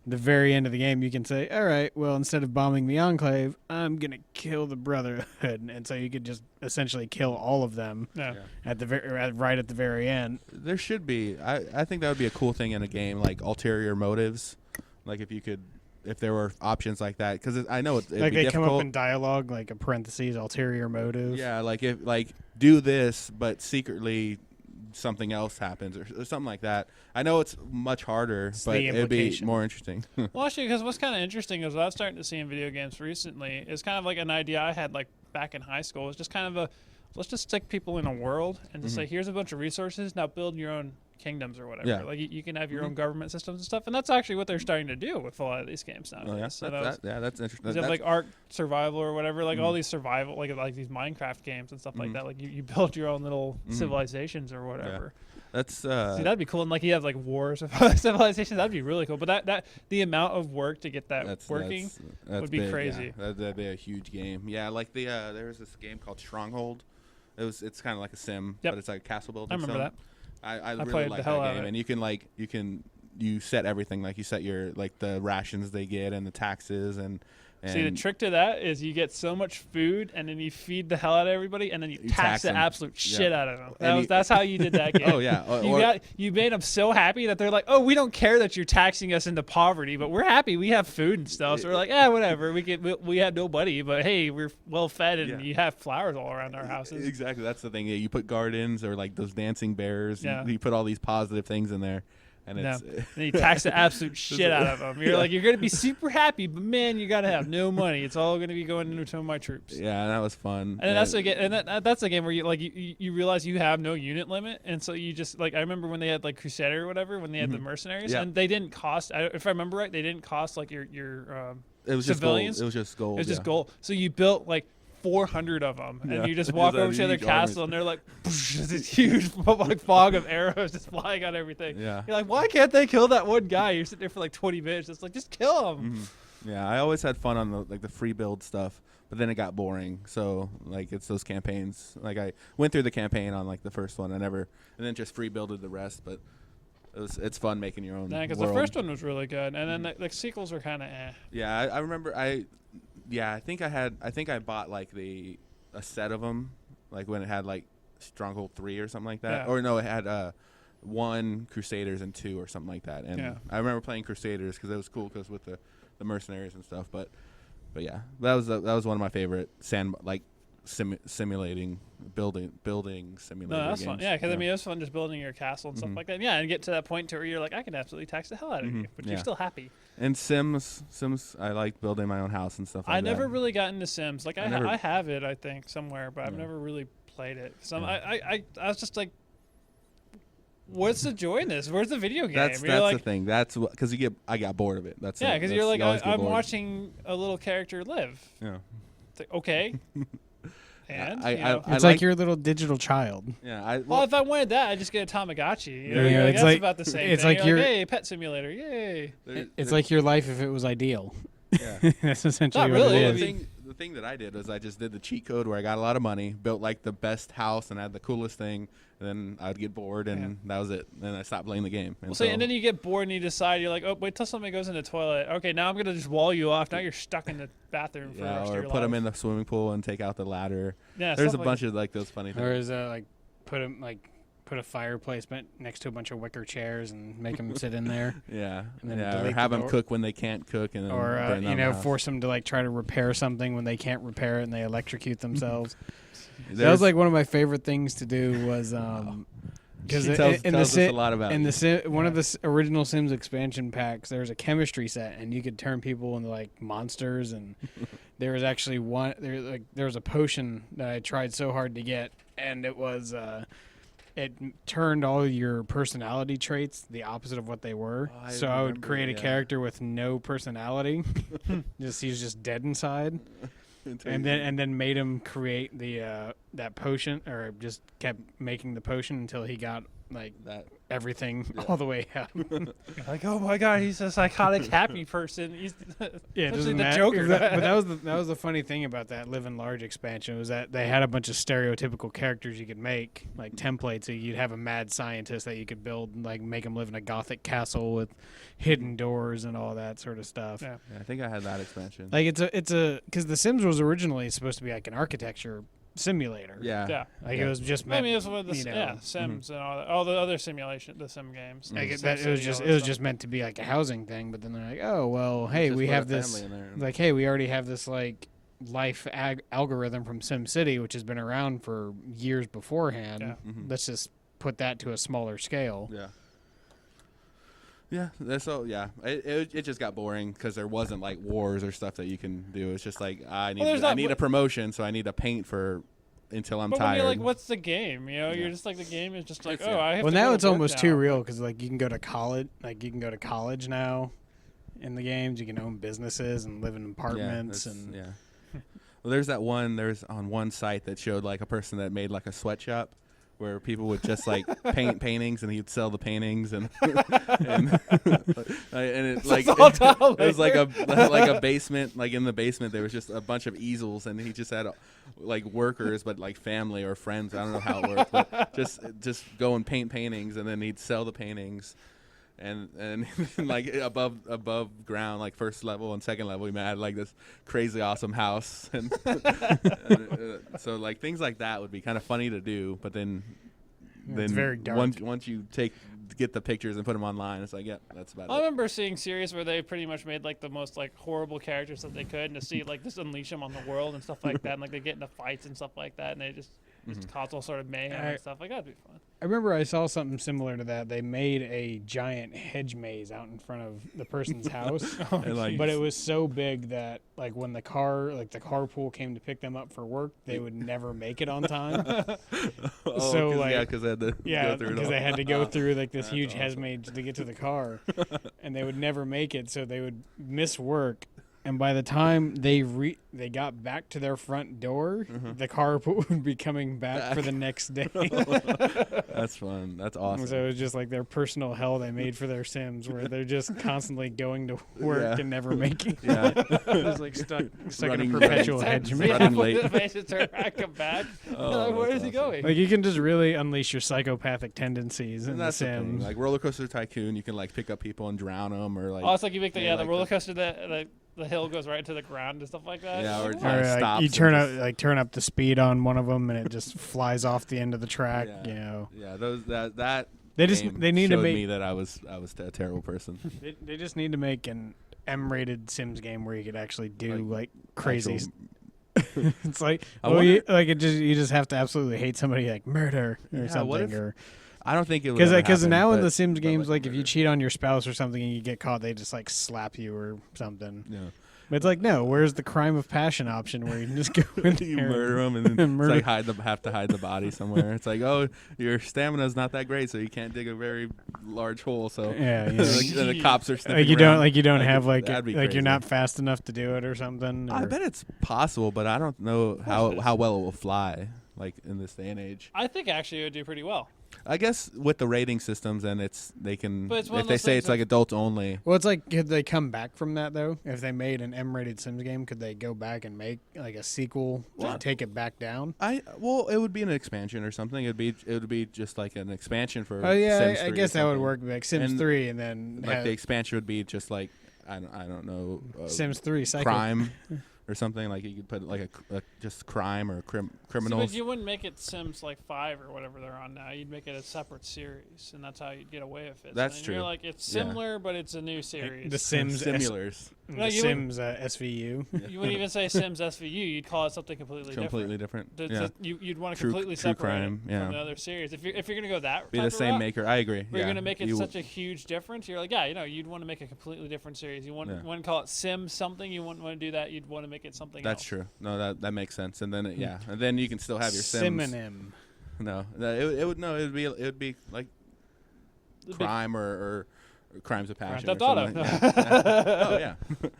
the very end of the game you can say, all right, well, instead of bombing the Enclave, I'm going to kill the Brotherhood. And so you could just essentially kill all of them at the right at the very end. There should be. I think that would be a cool thing in a game, like ulterior motives. Like if there were options like that, because I know it'd be difficult. Come up in dialogue, like a parentheses, ulterior motive. Yeah, like do this, but secretly something else happens or something like that. I know it's much harder, but it'd be more interesting. Well, actually, because what's kind of interesting is what I was starting to see in video games recently is kind of like an idea I had like back in high school. It's just kind of let's just stick people in a world and just say, here's a bunch of resources. Now build your own kingdoms or whatever. Yeah. Like you can have your own government systems and stuff, and that's actually what they're starting to do with a lot of these games nowadays. Oh, yeah. So That's interesting. you have like Ark Survival or whatever, like all these survival, like these Minecraft games and stuff like that. Like you build your own little civilizations or whatever. Yeah. That's See, that'd be cool. And like you have like wars of other civilizations, that'd be really cool. But that the amount of work to get that working would be big, crazy. Yeah. That'd be a huge game. Yeah, like there was this game called Stronghold. It's kind of like a sim, but it's like a castle building. I remember that. I really played like the hell that out of game, it. and you set everything, like you set your like the rations they get and the taxes and see, the trick to that is you get so much food, and then you feed the hell out of everybody, and then you tax the absolute shit out of them. That's how you did that game. Oh yeah, you made them so happy that they're like, oh, we don't care that you're taxing us into poverty, but we're happy we have food and stuff. So we're like, whatever. We have nobody, but hey, we're well fed, and you have flowers all around our houses. Exactly, that's the thing. Yeah, you put gardens or like those dancing bears. Yeah. You put all these positive things in there. And then you tax the absolute shit out of them. You're like, you're going to be super happy, but man, you got to have no money. It's all going to be going into some of my troops. Yeah, that was fun. And then that's a game where you realize you have no unit limit, and so you just like I remember when they had like Crusader or whatever, when they had the mercenaries, and they didn't cost. If I remember right, they didn't cost like your it was civilians. Just gold. It was just gold. It was just gold. So you built like 400 of them, and you just walk over to their castle, and they're like, this huge like fog of arrows just flying on everything. Yeah, you're like, why can't they kill that one guy? You're sitting there for like 20 minutes, it's like, just kill him. Yeah, I always had fun on the free build stuff, but then it got boring. So like it's those campaigns. Like I went through the campaign on like the first one, and then just free builded the rest. But it's fun making your own. Yeah, because the first one was really good, and then the sequels were kind of eh. Yeah, I remember I think I bought like a set of them, like when it had like Stronghold 3 or something like that. Yeah. Or no, it had 1 Crusaders and 2 or something like that. And I remember playing Crusaders because it was cool because with the mercenaries and stuff. But yeah, that was one of my favorite simulating building simulator No, that's games. fun. Yeah, because I mean, it was fun just building your castle and stuff like that. Yeah, and get to that point to where you're like, I can absolutely tax the hell out of you, but you're still happy. And Sims, I like building my own house and stuff like that. I never really got into Sims. Like I have it, I think, somewhere, but I've never really played it. So I was just like, what's the joy in this? Where's the video game? That's like, the thing. That's because I got bored of it. That's because you're like, I'm watching a little character live. Yeah. It's like, okay. And it's like your little digital child. Yeah. Well, if I wanted that, I'd just get a Tamagotchi. It's that's about the same. It's thing. like your hey, pet simulator, yay! It's like your life if it was ideal. Yeah, that's essentially Not what really. it is. The thing that I did was I just did the cheat code where I got a lot of money, built like the best house, and had the coolest thing. And then I'd get bored, and that was it. Then I stopped playing the game. And and then you get bored, and you decide you're like, oh, wait till somebody goes in the toilet. Okay, now I'm gonna just wall you off. Now you're stuck in the bathroom for the rest of your life. Or put them in the swimming pool and take out the ladder. Yeah, there's a bunch of like those funny things. Or is put a fireplace next to a bunch of wicker chairs and make them sit in there. Yeah, and then or have them cook when they can't cook, and then or force them to like try to repair something when they can't repair it and they electrocute themselves. That was like one of my favorite things to do was because a lot about one of the original Sims expansion packs, there was a chemistry set, and you could turn people into like monsters. And there was actually there was a potion that I tried so hard to get, and it was it turned all your personality traits the opposite of what they were. So I would create a character with no personality, he's just dead inside. And then made him create the that potion, or just kept making the potion until he got like that everything all the way out. Like, oh my god, he's a psychotic happy person. He's the Joker. But that was the funny thing about that Live and Large expansion, was that they had a bunch of stereotypical characters you could make, like templates. So you'd have a mad scientist that you could build, like make him live in a gothic castle with hidden doors and all that sort of stuff. Yeah, I think I had that expansion. Like it's a because The Sims was originally supposed to be like an architecture simulator. Yeah. It was just meant, it was with the Sims and all the other the Sim games. It was just meant to be like a housing thing, but then they're like, oh well, hey, we have this like, hey, we already have this like life algorithm from SimCity, which has been around for years beforehand. Yeah. Let's just put that to a smaller scale. Yeah. Yeah, it just got boring because there wasn't like wars or stuff that you can do. It's just like I need a promotion, so I need to paint for until I'm but tired. when you're like, what's the game? You know, you're just like, the game is just like, I have well, to now go it's to work almost now. too real because like you can go to college, now. In the games, you can own businesses and live in apartments Well, there's on one site that showed like a person that made like a sweatshop where people would just like paint paintings and he'd sell the paintings and it like it was like a basement, like in the basement there was just a bunch of easels and he just had like workers but like family or friends. I don't know how it worked, but just go and paint paintings and then he'd sell the paintings. And like above ground, like first level and second level, we had like this crazy awesome house, and so like things like that would be kind of funny to do. But then it's very dark. Once you get the pictures and put them online, it's like that's about I it. remember seeing series where they pretty much made like the most like horrible characters that they could, and to see like just unleash them on the world and stuff like that, and like they get into fights and stuff like that, and they just cause all sort of mayhem and stuff like that'd be fun. I remember I saw something similar to that. They made a giant hedge maze out in front of the person's house, but it was so big that like when the carpool came to pick them up for work, they would never make it on time. So like because they had to go through it all. They had to go through like this huge awesome. hedge maze to get to the car, and they would never make it, so they would miss work. And by the time they got back to their front door, the carpool would be coming back for the next day. That's fun. That's awesome. So it was just like their personal hell they made for their Sims, where they're just constantly going to work and never making. Yeah, It's like stuck in a Running perpetual late. hedge Running maze. late. The face is turned back, come back. Like, where is he going? Like you can just really unleash your psychopathic tendencies in And the that's the thing. Sims. Like Roller Coaster Tycoon, you can like pick up people and drown them, or like Oh, it's like you make the like roller coaster that the hill goes right into the ground and stuff like that. Yeah, or Like, Or Or stops you and turn up the speed on one of them, and it just flies off the end of the track. Yeah. You know, yeah, that they need to showed make me that I was a terrible person. they just need to make an M-rated Sims game where you could actually do like crazy. Actual- It's like I you wonder- just have to absolutely hate somebody like murder or Yeah, something what if- or I don't think it would ever because happen, now in but- the Sims but, games like if you murder. cheat on your spouse or something and you get caught they just like slap you or something. Yeah. But it's like no, where's the crime of passion option where you can just go in You there murder them and then murder- it's like have to hide the body somewhere. It's like, oh, your stamina's not that great, so you can't dig a very large hole. So Yeah, and the cops are sniffing like you around. don't Like, have like that'd be you're crazy. not fast enough to do it or something. I or- bet it's possible, but I don't know how well it will fly. Like in this day and age, I think actually it would do pretty well. I guess with the rating systems and they can But it's one if of they those say things it's like that- adults only. Well, it's like, could they come back from that though? If they made an M-rated Sims game, could they go back and make like a sequel to What? take it back down? It would be an expansion or something. It would be just like an expansion for. Oh yeah, Sims I 3 guess or that would something. work. Like Sims And, 3, and then Like the expansion would be just like I don't know Sims 3 Psycho. crime or something. Like you could put like a just crime or criminals. But you wouldn't make it Sims like 5 or whatever they're on now. You'd make it a separate series, and that's how you'd get away with it. That's so true. You're like it's Yeah. similar, but it's a new series. The Sims simulars. No, the you Sims SVU. You wouldn't even say Sims SVU. You'd call it something Completely different. The- Yeah. You'd want to True- completely true separate crime, it yeah. from the other series. If you're gonna go that Be type the of same route, maker. I agree. where you're gonna make it You- such a huge difference. You're like, you'd want to make a completely different series. You wouldn't call it Sim something. You wouldn't want to do that. You'd want to make it something That's else. true. No, that makes sense. And then and then you can still have your Sims. Simonym. No, it would be like crime or crimes of passion. Theft or Auto. something. Yeah. Oh yeah,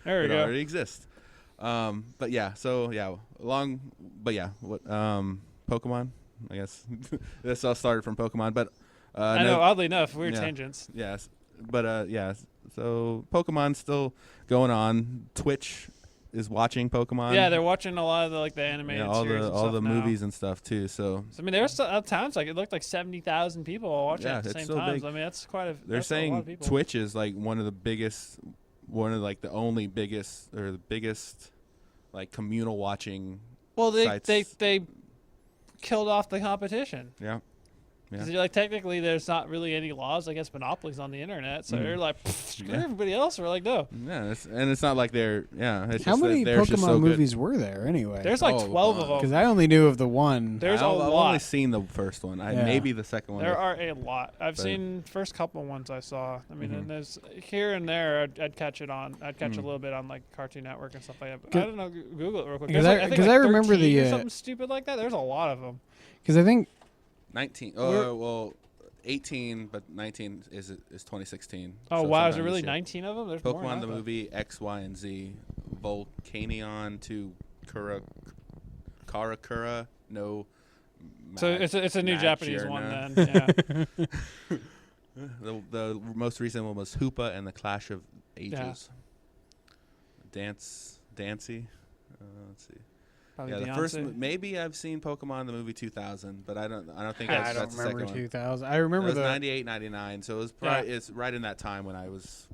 There we it go. already exists. But yeah, so yeah, what Pokemon? I guess this all started from Pokemon, but I know. Oddly enough, weird yeah. tangents. Yes, but yeah. So Pokemon's still going on. Twitch is watching Pokemon. Yeah, they're watching a lot of the animated all series the and all stuff the now. movies and stuff too. So So, I mean, there's at times like it looked like 70,000 people watching Yeah, at the it's same so time. big. I mean, that's quite a. they're that's a lot saying of people. Twitch is like one of the only biggest or the biggest like communal watching. Well, sites. they killed off the competition. Yeah. Because you're like, technically, there's not really any laws against monopolies on the internet, so you're like, screw Yeah. everybody else. We're like, no. Yeah, it's not like they're It's How just many that they're just Pokemon so movies were there anyway? There's like 12 of Because them. I only knew of the one. There's a I've lot. only seen the first one. Maybe the second one. There are a lot. I've But- seen first couple ones I saw. I mean, Mhm. and there's here and there. I'd catch it on. I'd catch a little bit on like Cartoon Network and stuff like that. But I don't know. Google it real quick. 'Cause There's, I- like, I think 'cause like I remember 13 the, or something stupid like that. There's a lot of them. Because I think 19. We're- Well, 18, but 19 is 2016. Oh so wow, is sometime there really this year. 19 of them? There's more than Pokemon I the thought. movie, X, Y, and Z, Volcanion to Karakura, no. So it's a new Japanese one Magierna. then. Yeah. The most recent one was Hoopa and the Clash of Ages. Dancy. Let's see. Probably Yeah, the Beyonce. first maybe I've seen Pokemon the movie 2000, but I don't think I that's don't the second remember one. 2000. I It remember was the 98, 99, so it was probably it's right in that time when I was.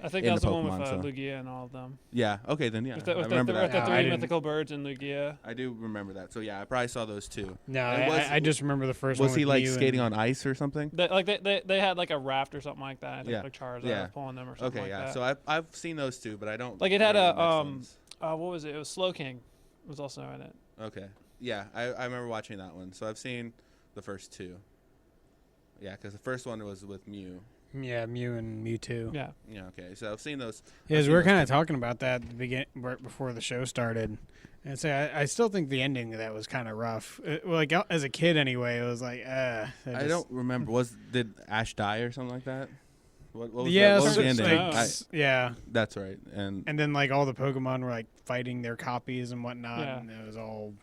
I think in that was the the one with Pokemon, so. Lugia and all of them. Yeah. Okay, then yeah, With the, I with remember the, that. with the I three didn't- mythical birds in Lugia. I do remember that. So yeah, I probably saw those two. no. It was- I just remember the first one. Was he with like Mew skating and- on ice or something? They had like a raft or something like that. I think Yeah. like Charizard Yeah. was pulling them or something Okay, like yeah. that. So I've seen those two, but I don't. Like it had remember a the next ones. what was it? It was Slow King was also in it. Okay. Yeah, I remember watching that one. So I've seen the first two. Yeah, because the first one was with Mew. Yeah, Mew and Mewtwo. Yeah. Yeah. Okay. So I've seen those. Yeah, I've 'cause seen we were those kind of two. talking about that at the right before the show started, and say I still think the ending of that was kind of rough. Like as a kid, anyway, it was like, I don't remember. Did Ash die or something like that? What was Yeah, what was the so- ending? so- yeah, That's right. And and then like all the Pokemon were like fighting their copies and whatnot, Yeah. and it was all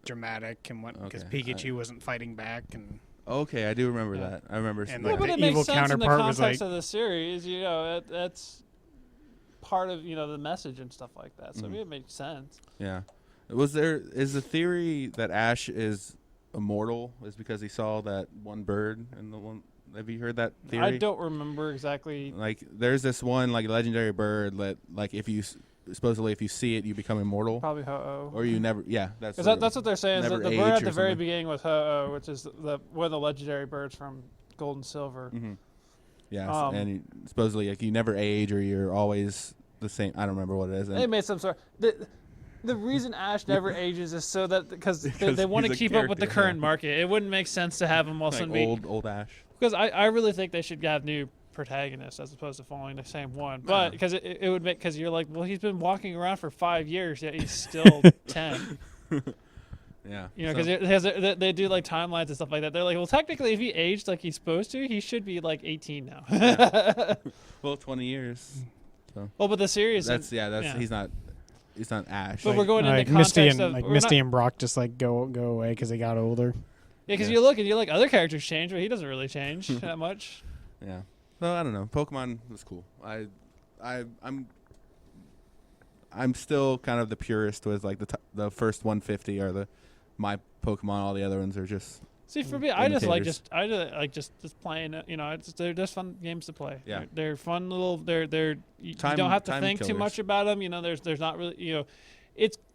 dramatic and what because Okay, Pikachu wasn't fighting back, and okay, I do remember Yeah. that. I remember. And, seeing Well, like, but that. it the makes evil sense in the counterpart was context like- of the series. You know, that's part of the message and stuff like that. So Mhm. it makes sense. Yeah. Is the theory that Ash is immortal is because he saw that one bird and the one? Have you heard that theory? I don't remember exactly. Like, there's this one like legendary bird that like if you supposedly if you see it you become immortal, Probably Ho-Oh. or you never. Yeah, that's Because that's what they're saying. Is that never the bird age at the or very something. beginning was Ho-Oh, which is one of the legendary birds from Gold and Silver. Mm-hmm. Yeah, Um, supposedly like you never age or you're always the same. I don't remember what it is. They made some sort. The reason Ash never ages is so that because Because they want to he's a keep up with the character, current yeah. market. It wouldn't make sense to have him also like be old Ash. because I really think they should have new protagonists as opposed to following the same one. But because it would make because you're like, well, he's been walking around for 5 years yet he's still 10. Yeah, You know, because they do like timelines and stuff like that. They're like, well, technically, if he aged like he's supposed to, he should be like 18 now. well, 20 years. Well, but the series. He's not Ash. But we're going like into Misty context and of like we're Misty not- and Brock just like go away because they got older. Yeah, because Yeah. you look and you're like other characters change, but he doesn't really change that much. Yeah. Well, I don't know. Pokemon was cool. I'm still kind of the purist with like the first 150 are my Pokemon. All the other ones are just See, for me, I just like imitators. just playing it. You know, they're just fun games to play. Yeah. They're fun little. You Time- don't have to time think too killers. much about them. You know, there's not really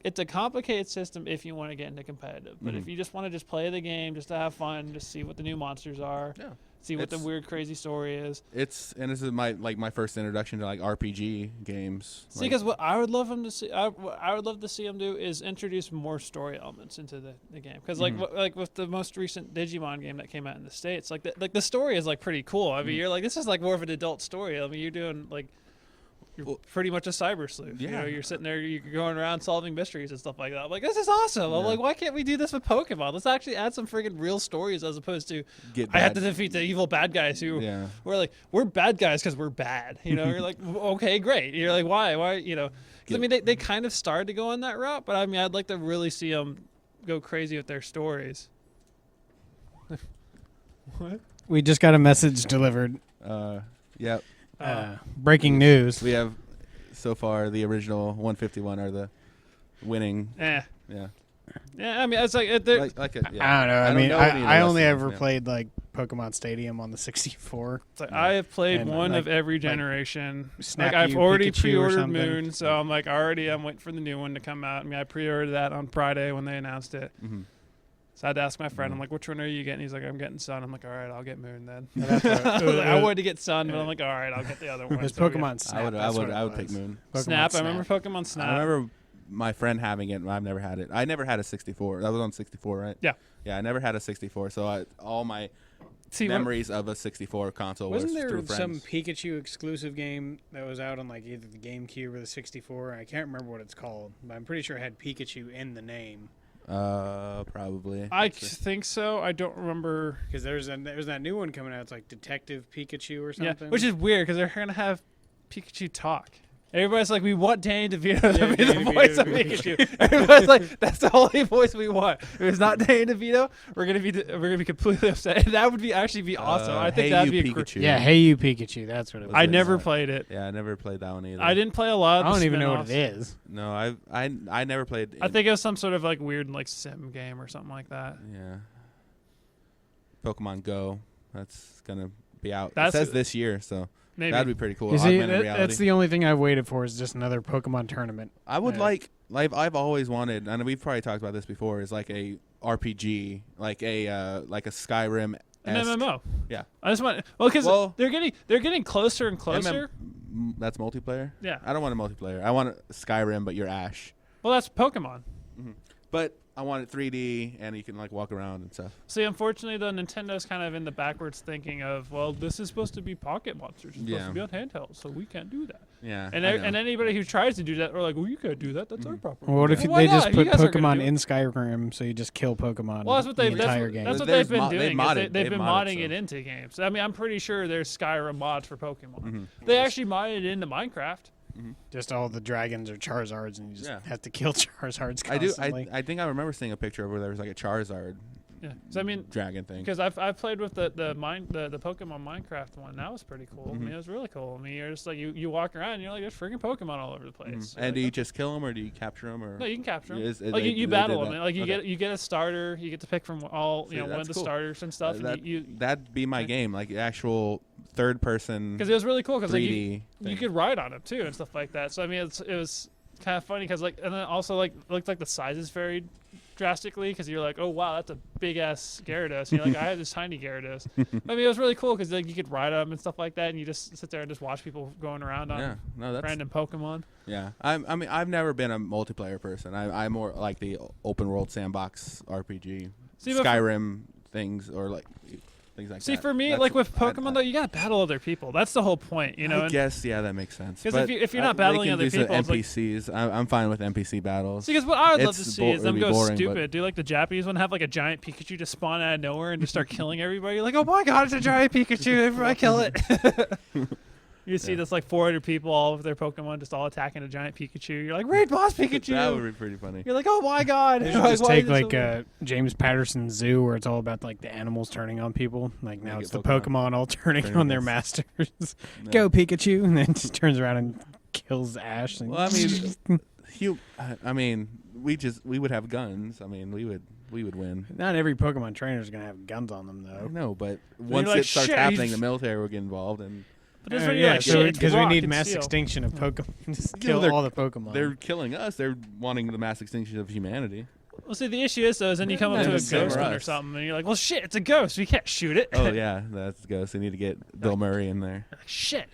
it's a complicated system if you want to get into competitive. But if Mhm. you just want to just play the game, just to have fun, just see what the new monsters are, Yeah. see what the It's- weird crazy story is. this is my first introduction to like RPG games. See, because what I would love him to see, what I would love to see him do is introduce more story elements into the game. Because Mhm. like with the most recent Digimon game that came out in the States, like the story is like pretty cool. I mean, you're like, this is like more of an adult story. I mean, you're doing like. You're Well, pretty much a cyber sleuth. You know, yeah. you're sitting there, you're going around solving mysteries and stuff like that. I'm like, this is awesome. I'm Yeah. like, why can't we do this with Pokemon? Let's actually add some freaking real stories as opposed to Get I have to bad- defeat the evil bad guys who Yeah. we're like, we're bad guys because we're bad. You know, you're like, okay, great. You're like, why? Why? You know, 'cause I mean, they kind of started to go on that route, but I mean, I'd like to really see them go crazy with their stories. What? We just got a message delivered. Yep. Breaking news. We have so far the original 151 are the winning. Yeah. Yeah. Yeah, I mean, it's like, I don't know. I mean, know any of the I only rest of ever them, yeah. played like Pokemon Stadium on the 64. it's like I have played And, one like- of every generation. Snap Like I've You, already Pikachu or pre-ordered something. Moon, so I'm like I'm waiting for the new one to come out. I mean, I pre-ordered that on Friday when they announced it. Mhm. So I had to ask my friend. I'm like, which one are you getting? He's like, I'm getting Sun. I'm like, all right, I'll get Moon then. I wanted to get Sun, but I'm like, all right, I'll get the other one. It's So Pokemon Snap. I would pick Moon. Snap. I remember Pokemon Snap. I remember my friend having it. I've never had it. I never had a 64. That was on 64, right? Yeah. Yeah, I never had a 64. So all my memories of a 64 console Wasn't was there through some friends. Pikachu exclusive game that was out on like either the GameCube or the 64? I can't remember what it's called, but I'm pretty sure it had Pikachu in the name. Probably. I think so. I don't remember. Because there's that new one coming out. It's like Detective Pikachu or something. Yeah, which is weird because they're gonna have Pikachu talk. Everybody's like, we want Danny DeVito to be the voice of Pikachu. Everybody's like, that's the only voice we want. If it's not Danny DeVito, we're gonna be completely upset. And that would actually be awesome. I think Hey that'd You be Pikachu. Yeah, Hey You Pikachu. That's what it was. I never played it. Yeah, I never played that one either. I didn't play a lot. Of I the don't even know what spin-offs. it is. No, I never played. I think it was some sort of like weird like sim game or something like that. Yeah. Pokemon Go. That's gonna be out. That's- it says this year, so Maybe. that'd be pretty cool. You see, Augmented reality. that's the only thing I've waited for is just another Pokemon tournament. I would Yeah. like I've always wanted, and we've probably talked about this before, is like a RPG, like a Skyrim. An MMO. Yeah. I just want because they're getting closer and closer. That's multiplayer. Yeah. I don't want a multiplayer. I want a Skyrim, but you're Ash. Well, that's Pokemon. But I want it 3D, and you can like walk around and stuff. See, unfortunately, though, Nintendo's kind of in the backwards thinking of, well, this is supposed to be Pocket Monsters. It's supposed to be on handheld, so we can't do that. Yeah. And anybody who tries to do that, we're like, well, you can't do that. That's our property. Well, what if Well, why they just not? put You guys aren't gonna Pokemon do it. in Skyrim so you just kill Pokemon Well, that's what the they've entire that's, game? that's what There's they've been mo- doing. they've is modded- they've been they've modding modded it into games. I mean, I'm pretty sure there's Skyrim mods for Pokemon. Mhm. They actually modded it into Minecraft. Just all the dragons or Charizards, and you just Yeah. have to kill Charizards I do. constantly. I think I remember seeing a picture where there was like a Charizard Yeah. So I mean, dragon thing. because I've played with the Pokemon Minecraft one. That was pretty cool. I mean, it was really cool. I mean, you're just like you walk around and you're like, there's freaking Pokemon all over the place. And do you just kill them or do you capture them or? No, you can capture them. Is- Like they- you they battle did them. that? Like Okay. you get a starter. You get to pick from all See, one of that's the cool. starters and stuff. That, and you that'd be my game, like actual third person. because it was really cool because like 3D you thing. could ride on it too and stuff like that. So I mean, it was kind of funny because and then also like it looked like the sizes varied drastically because you're like, oh wow, that's a big ass Gyarados. And you're like, I have this tiny Gyarados. I mean, it was really cool because like you could ride on them and stuff like that, and you just sit there and just watch people going around on Yeah, no, that's random Pokemon. yeah. I mean, I've never been a multiplayer person. I'm more like the open world sandbox RPG, See, but Skyrim things or like things like See, that. for me, That's- like with Pokemon, though, you gotta battle other people. That's the whole point, you know. I guess yeah, that makes sense. 'Cause But if you're not they battling can other do some people, it's like- NPCs, I'm fine with NPC battles. See, because what I would love to It's see is them it'd be go boring, but- stupid. Do like the Japanese one, have like a giant Pikachu just spawn out of nowhere and just start killing everybody. You're like, oh my god, it's a giant Pikachu! Everybody kill it. You see this like 400 people, all of their Pokemon just all attacking a giant Pikachu. You're like, raid boss Pikachu! That would be pretty funny. You're like, oh my god! They should Like, just why take is it so like weird? James Patterson's Zoo, where it's all about like the animals turning on people. Like now Make it's it the Pokemon all turning Turning on their us. masters. Yeah. Go Pikachu, and then just turns around and kills Ash. And Well, I mean, we would have guns. I mean, we would win. not every Pokemon trainer is gonna have guns on them I though. know, but once like, it starts shit, happening, he's- the military will get involved, and But that's when you're yeah, like, so shit, it's because we rock need and mass steel. extinction of Pokemon. Just You know, kill they're- all the Pokemon. they're killing us. They're wanting the mass extinction of humanity. Well, see, the issue is though, is then you come up Yeah, to a the same ghost for one or us. something, and you're like, well, shit, it's a ghost. We can't shoot it. Oh yeah, that's the ghost. They need to get Bill Murray in there. Like, shit.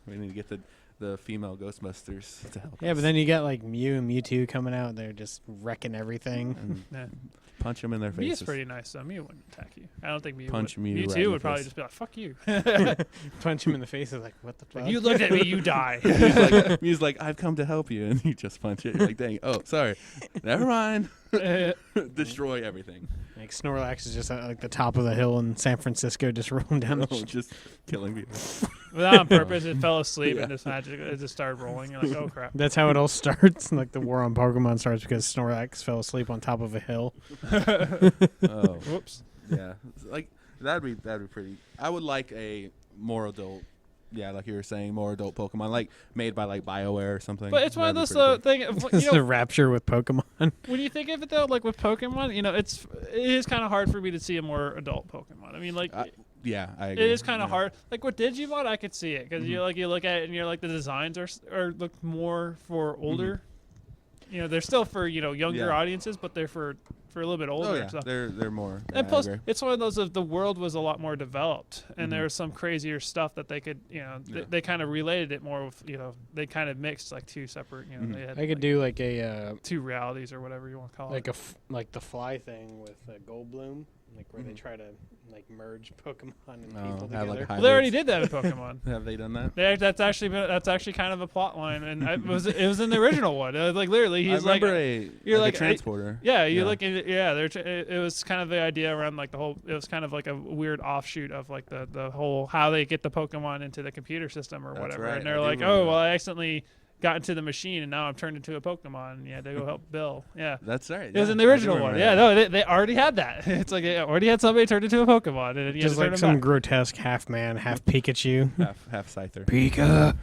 We need to get the female Ghostbusters to help. Yeah, us. but then you got like Mew and Mewtwo coming out. They're just wrecking everything. And Yeah. punch them in their Mew's faces. pretty nice, though. Mew wouldn't attack you. I don't think Mew Punch would. Mew right in Mewtwo the would probably face. just be like, fuck you. Punch him in the face. Is like, what the fuck? You looked at me, you die. He's like, I've come to help you, and you just punch it. You're like, dang. Oh, sorry. Never mind. Destroy everything. Like Snorlax is just at like the top of the hill in San Francisco, just rolling down. No, the just killing people. Without on purpose, it fell asleep Yeah. and just magically it just started rolling. You're like, oh crap. That's how it all starts. Like the war on Pokemon starts because Snorlax fell asleep on top of a hill. Oh, Whoops. yeah. Like that'd be pretty. I would like a more adult. Yeah, like you were saying, more adult Pokemon, like made by like BioWare or something. But it's one of That'd those be pretty things. It's You the know, rapture with Pokemon. when you think of it though, like with Pokemon, you know, it is kind of hard for me to see a more adult Pokemon. I mean, like. cool. Yeah, I It agree. is kind of Yeah. hard. Like with Digimon, I could see it because you look at it and you're like the designs are look more for older they're still for younger Yeah. audiences, but they're for a little bit older. Oh yeah, So. they're more. And I plus, agree. it's one of those of the world was a lot more developed, and there Mhm. was some crazier stuff that they could, Yeah. they kind of related it more with, they kind of mixed like two separate, Mhm. they had I could do like a two realities or whatever you want to call it. like the fly thing with Goldblum, like where they Mhm. try to like merge Pokemon and Oh, people have, like, together. Well, they already hybrids. did that in Pokemon. Have they done that? That's actually kind of a plot line, and it was in the original one. Like literally, he's I like, remember you're a like- transporter. yeah, you Yeah. look at it, yeah. It was kind of the idea around like the whole. It was kind of like a weird offshoot of like the whole how they get the Pokemon into the computer system or That's whatever. right, And I they're do like, remember oh well, that. I accidentally got into the machine and now I'm turned into a Pokemon. And you had to go help Bill. Yeah. That's right. It was yeah, in the I do original one. remember Yeah, that. no, they already had that. It's like they already had somebody turned into a Pokemon, and you had Just to turn like him some back. grotesque half man, half Pikachu. half Scyther. Pika.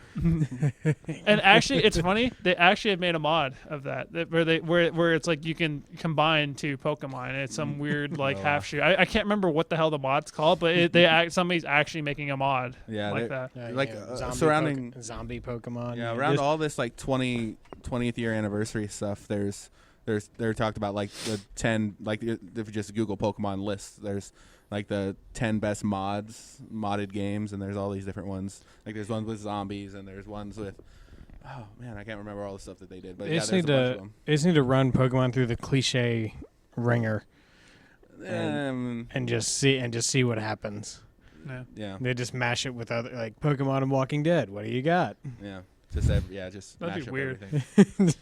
And actually, it's funny. They actually had made a mod of that where it's like you can combine two Pokemon. And it's some weird like Oh, wow. half shoot. I can't remember what the hell the mod's called, but somebody's actually making a mod Yeah, like they- that. Like, surrounding- zombie Pokemon. Yeah, you around just- all this like 20th year anniversary stuff, they're talked about like the 10, like if you just Google Pokemon lists, there's like the 10 best modded games, and there's all these different ones. Like there's ones with zombies, and there's ones with, oh man, I can't remember all the stuff that they did, but They yeah, just there's a need bunch to of them. they just need to run Pokemon through the cliche ringer Um, and just see what happens. Yeah. yeah, They just mash it with other like Pokemon and Walking Dead. What do you got? yeah, just That'd be mash up weird. everything.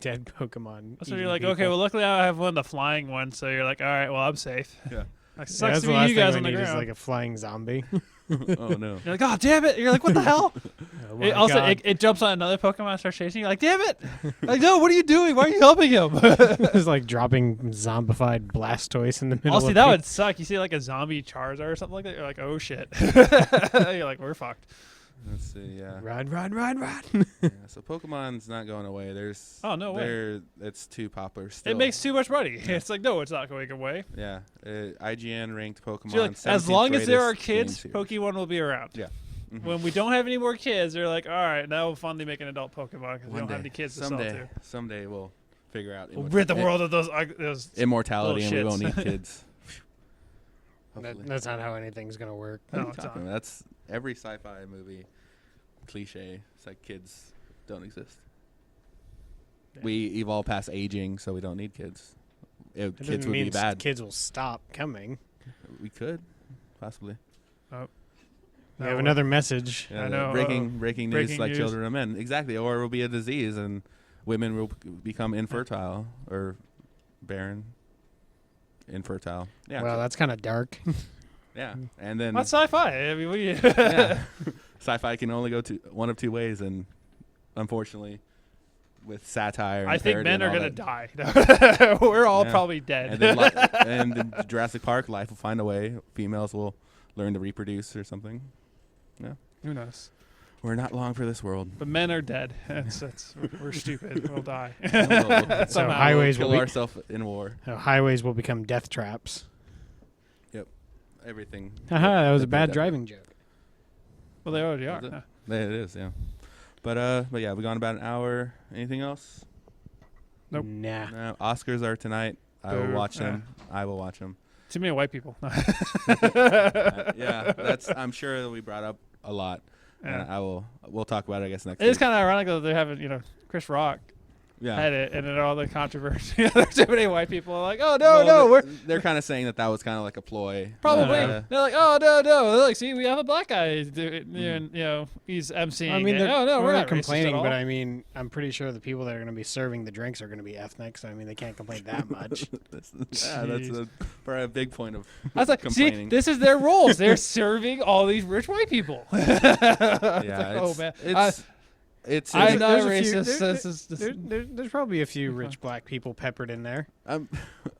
Dead Pokemon. So eating you're like, people. okay, well, luckily I have one of the flying ones, so you're like, all right, well, I'm safe. Yeah. Like, Yeah, sucks that's to the be last you thing guys we on the need is ground. like a flying zombie. Oh no. You're like, oh, damn it. You're like, what the hell? Oh my Also, God. it jumps on another Pokemon and starts chasing you. Like, damn it! Like, no, what are you doing? Why are you helping him? It's like dropping zombified Blastoise in the middle. Also, of that it. would suck. You see like a zombie Charizard or something like that. You're like, oh shit. You're like, we're fucked. Let's see. Yeah. Run, run, run, run. Yeah, so Pokemon's not going away. There's Oh, no way. It's too popular still. It makes too much money. It's like, no, it's not going away. Yeah, IGN ranked Pokemon. So you're like, as 17th long as there are greatest game kids, series. Pokemon will be around. Yeah. Mhm. When we don't have any more kids, they're like, all right, now we'll finally make an adult Pokemon because we One don't have day. any kids to someday, sell to. Someday we'll figure out. We'll rid the world of those immortality, and we little won't need shits. kids. Hopefully. That's not how anything's gonna work. What are No, you it's talking not. about? That's every sci-fi movie cliche. It's like kids don't exist. Yeah. We evolve past aging, so we don't need kids. That Kids doesn't would be mean bad. kids will stop coming. We could, possibly. We have another message. I know, Breaking news, breaking like news. children of men. Exactly. Or it will be a disease, and women will become infertile or barren. Infertile. Yeah. Well, that's kind of dark. yeah. And then That's sci-fi. I mean, what do you? yeah. Sci-fi can only go to one of two ways, and unfortunately, with satire, and I think parody men and are all gonna that- die. We're all Yeah. probably dead. And then, and in Jurassic Park, life will find a way. Females will learn to reproduce or something. Who knows? We're not long for this world. But men are dead. We're stupid. We'll die. So Somehow. highways we'll will kill be, ourselves in war. highways will become death traps. Everything. Haha, that was a Yep, bad yep. driving joke. Well, they already are. Is it? huh? It is, yeah. But yeah, we've gone about an hour. Anything else? Nope. Nah. No. Oscars are tonight. I will Boo. watch them. I will watch them. Too many white people. Yeah, that's. I'm sure it'll be brought up a lot, Yeah. and we'll talk about it, I guess, next It is week. kind of ironic that they're having, Chris Rock Yeah. had it, and then all the controversy. There's too many white people are like, oh, no, Well, no, we're they're kind of saying that was kind of like a ploy. probably. Uh, They're like, oh, no, no. They're like, see, we have a black guy. And, he's emceeing. I mean, it. they're, Oh, no, we're they're not complaining, racist at but all. I mean, I'm pretty sure the people that are going to be serving the drinks are going to be ethnic, so I mean, they can't complain that much. that's Jeez. probably a big point of I was like, see, complaining. this is their roles. They're serving all these rich white people. Yeah, oh, man. it's I'm not There's a few- racist. there- This is There's probably a few rich black people peppered in there.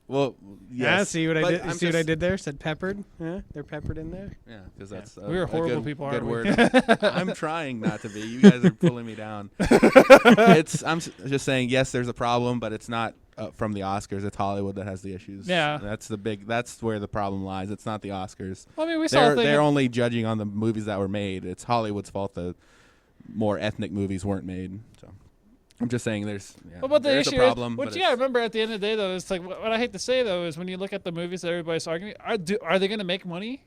well, Yeah, yes. see what I but did? I'm See what I just- did there? Said peppered. Yeah, they're peppered in there. Yeah, because that's We were a horrible good, people, good aren't we? word. I'm trying not to be. You guys are pulling me down. I'm just saying. Yes, there's a problem, but it's not from the Oscars. It's Hollywood that has the issues. Yeah. That's where the problem lies. It's not the Oscars. I mean, we saw a thing. They're only judging on the movies that were made. It's Hollywood's fault that more ethnic movies weren't made. So I'm just saying there's Well, but the there's issue a problem. is, which but yeah, I remember at the end of the day though, it's like what I hate to say though is when you look at the movies that everybody's arguing, are they going to make money?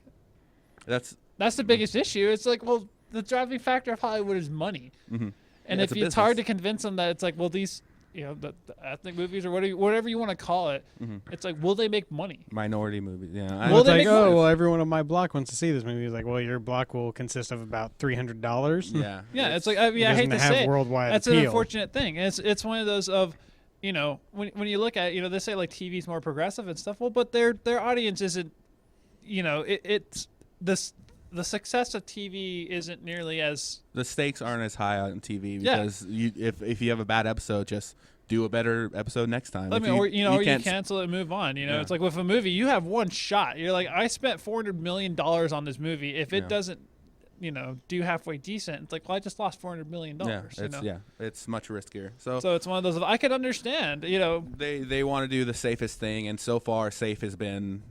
that's the biggest issue. It's like, well, the driving factor of Hollywood is money, mhm. and Yeah, if it's a it's hard to business. convince them that it's like, well, these, the ethnic movies or whatever you want to call it, it's like, will they make money? minority movies. Yeah, Well, It's they like, make oh, money. well, everyone on my block wants to see this movie. It's like, well, your block will consist of about $300. yeah, Yeah, it's like I It hate doesn't to have say it. worldwide That's an appeal. unfortunate thing. And it's one of those of, when you look at they say like TV's more progressive and stuff. Well, but their audience isn't, it's this. The success of TV isn't nearly as the stakes aren't as high on TV Yeah. because if you have a bad episode, just do a better episode next time. I If mean, or you can't cancel it and move on. Yeah. It's like with a movie, you have one shot. You're like, I spent $400 million on this movie. If it Yeah. doesn't, do halfway decent, it's like, well, I just lost $400 million. It's much riskier. So So it's one of those. I could understand. they want to do the safest thing, and so far, safe has been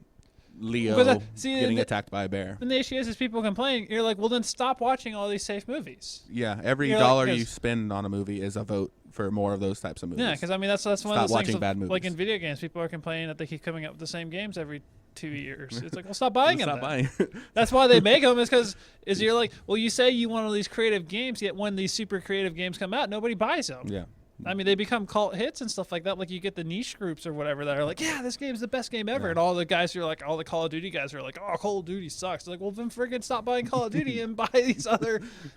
Leo Because, see, getting attacked by a bear. And the issue is people complain. You're like, well, then stop watching all these safe movies. Yeah, every You're like, dollar 'cause- you spend on a movie is a vote for more of those types of movies. Yeah, because I mean that's one Stop of those watching things. Of, bad movies. like in video games, people are complaining that they keep coming up with the same games every 2 years. It's like, well, stop buying them. Stop then. buying. That's why they make them. Is because you're like, well, you say you want all these creative games, yet when these super creative games come out, nobody buys them. Yeah. I mean, they become cult hits and stuff like that. Like you get the niche groups or whatever that are like, yeah, this game's the best game ever, and all the guys who are like, all the Call of Duty guys are like, oh, Call of Duty sucks. They're like, well, then friggin' stop buying Call of Duty and buy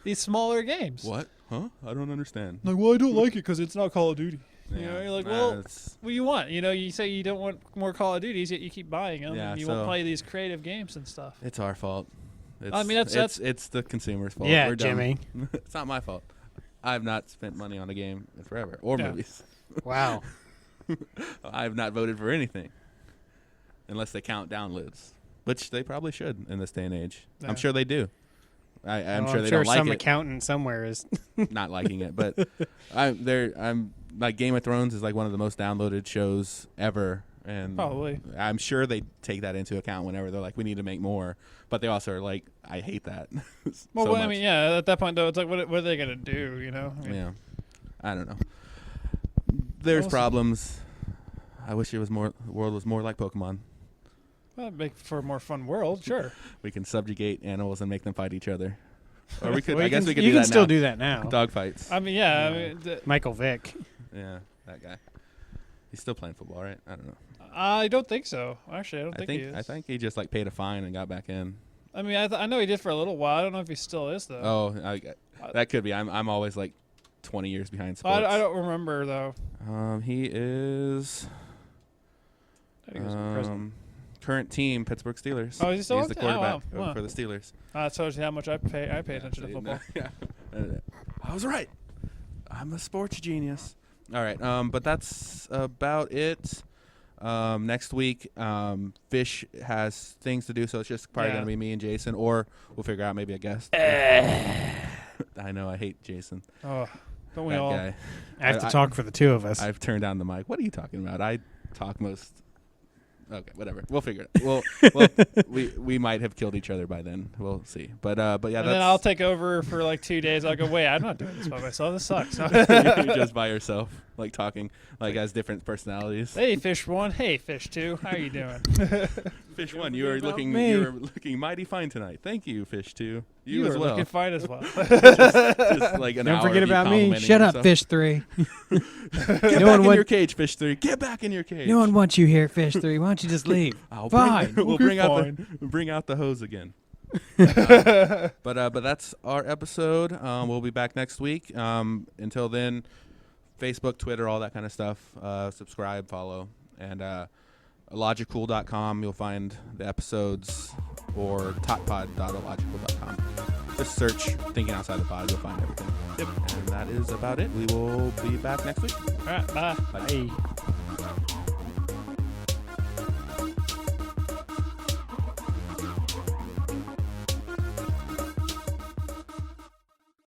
these smaller games. What? Huh? I don't understand. Like, well, I don't like it because it's not Call of Duty. Yeah. You're like, Nah, well, it's- what do you want? You say you don't want more Call of Duties, yet you keep buying them, Yeah, and you so- won't play these creative games and stuff. it's our fault. It's, I mean, that's- it's the consumer's fault. Yeah, We're dumb. Jimmy. It's not my fault. I've not spent money on a game in forever or Yeah. movies. Wow. I've not voted for anything unless they count downloads, which they probably should in this day and age. Yeah. I'm sure they do. I'm Well, sure they don't like some it, accountant somewhere is. not liking it, but I'm like Game of Thrones is like one of the most downloaded shows ever, and Probably. I'm sure they take that into account whenever they're like, we need to make more, but they also are like, I hate that. Well, so I much. mean, yeah, at that point, though, it's like, what are they going to do, I mean, Yeah, I don't know. There's Well, problems. I wish the world was more like Pokemon. well, it'd make for a more fun world, sure. We can subjugate animals and make them fight each other. Or we could. Well, I guess we could you do can that still now. do that now. Dog fights. I mean, yeah, I mean, Michael Vick. Yeah, that guy. He's still playing football, right? I don't know. I don't think so. Actually, I don't think he is. I think he just like paid a fine and got back in. I mean, I know he did for a little while. I don't know if he still is, though. Oh, that could be. I'm always like 20 years behind sports. I don't remember, though. He is. I think he was in prison. Current team Pittsburgh Steelers. Oh, is he still He's on the the- oh, quarterback wow. for the Steelers. That tells you how much I pay attention to so, football. Yeah. I was right. I'm a sports genius. All right. But that's about it. Next week, Fish has things to do, so it's just probably Yeah. gonna be me and Jason, or we'll figure out maybe a guest. I know I hate Jason. Oh, don't we That all? guy. I have to talk for the two of us. I've turned down the mic. What are you talking about? I talk most. Okay, whatever. We'll figure it. Well, we might have killed each other by then. We'll see. But yeah, And that's then I'll take over for like 2 days. I'll go, wait, I'm not doing this by myself. This sucks. You're just by yourself, like talking, like as different personalities. Hey, Fish 1. Hey, Fish 2. How you doing? Fish 1, you are about looking me. mighty fine tonight. Thank you, Fish 2. You You as are well. looking fine as well. Just like an Don't hour forget of you about me. complimenting Shut up, yourself. Fish 3. Get No back one in want- your cage, Fish 3. Get back in your cage. No one wants you here, Fish 3. Why don't you just leave? I'll Fine. We'll Okay, bring out the hose again. But that's our episode. We'll be back next week. Until then, Facebook, Twitter, all that kind of stuff. Subscribe, follow, and logicool.com. You'll find the episodes, or totpod.logicool.com. Just search Thinking Outside the Pod. You'll find everything. Yep. And that is about it. We will be back next week. All right, bye. Bye. Hey.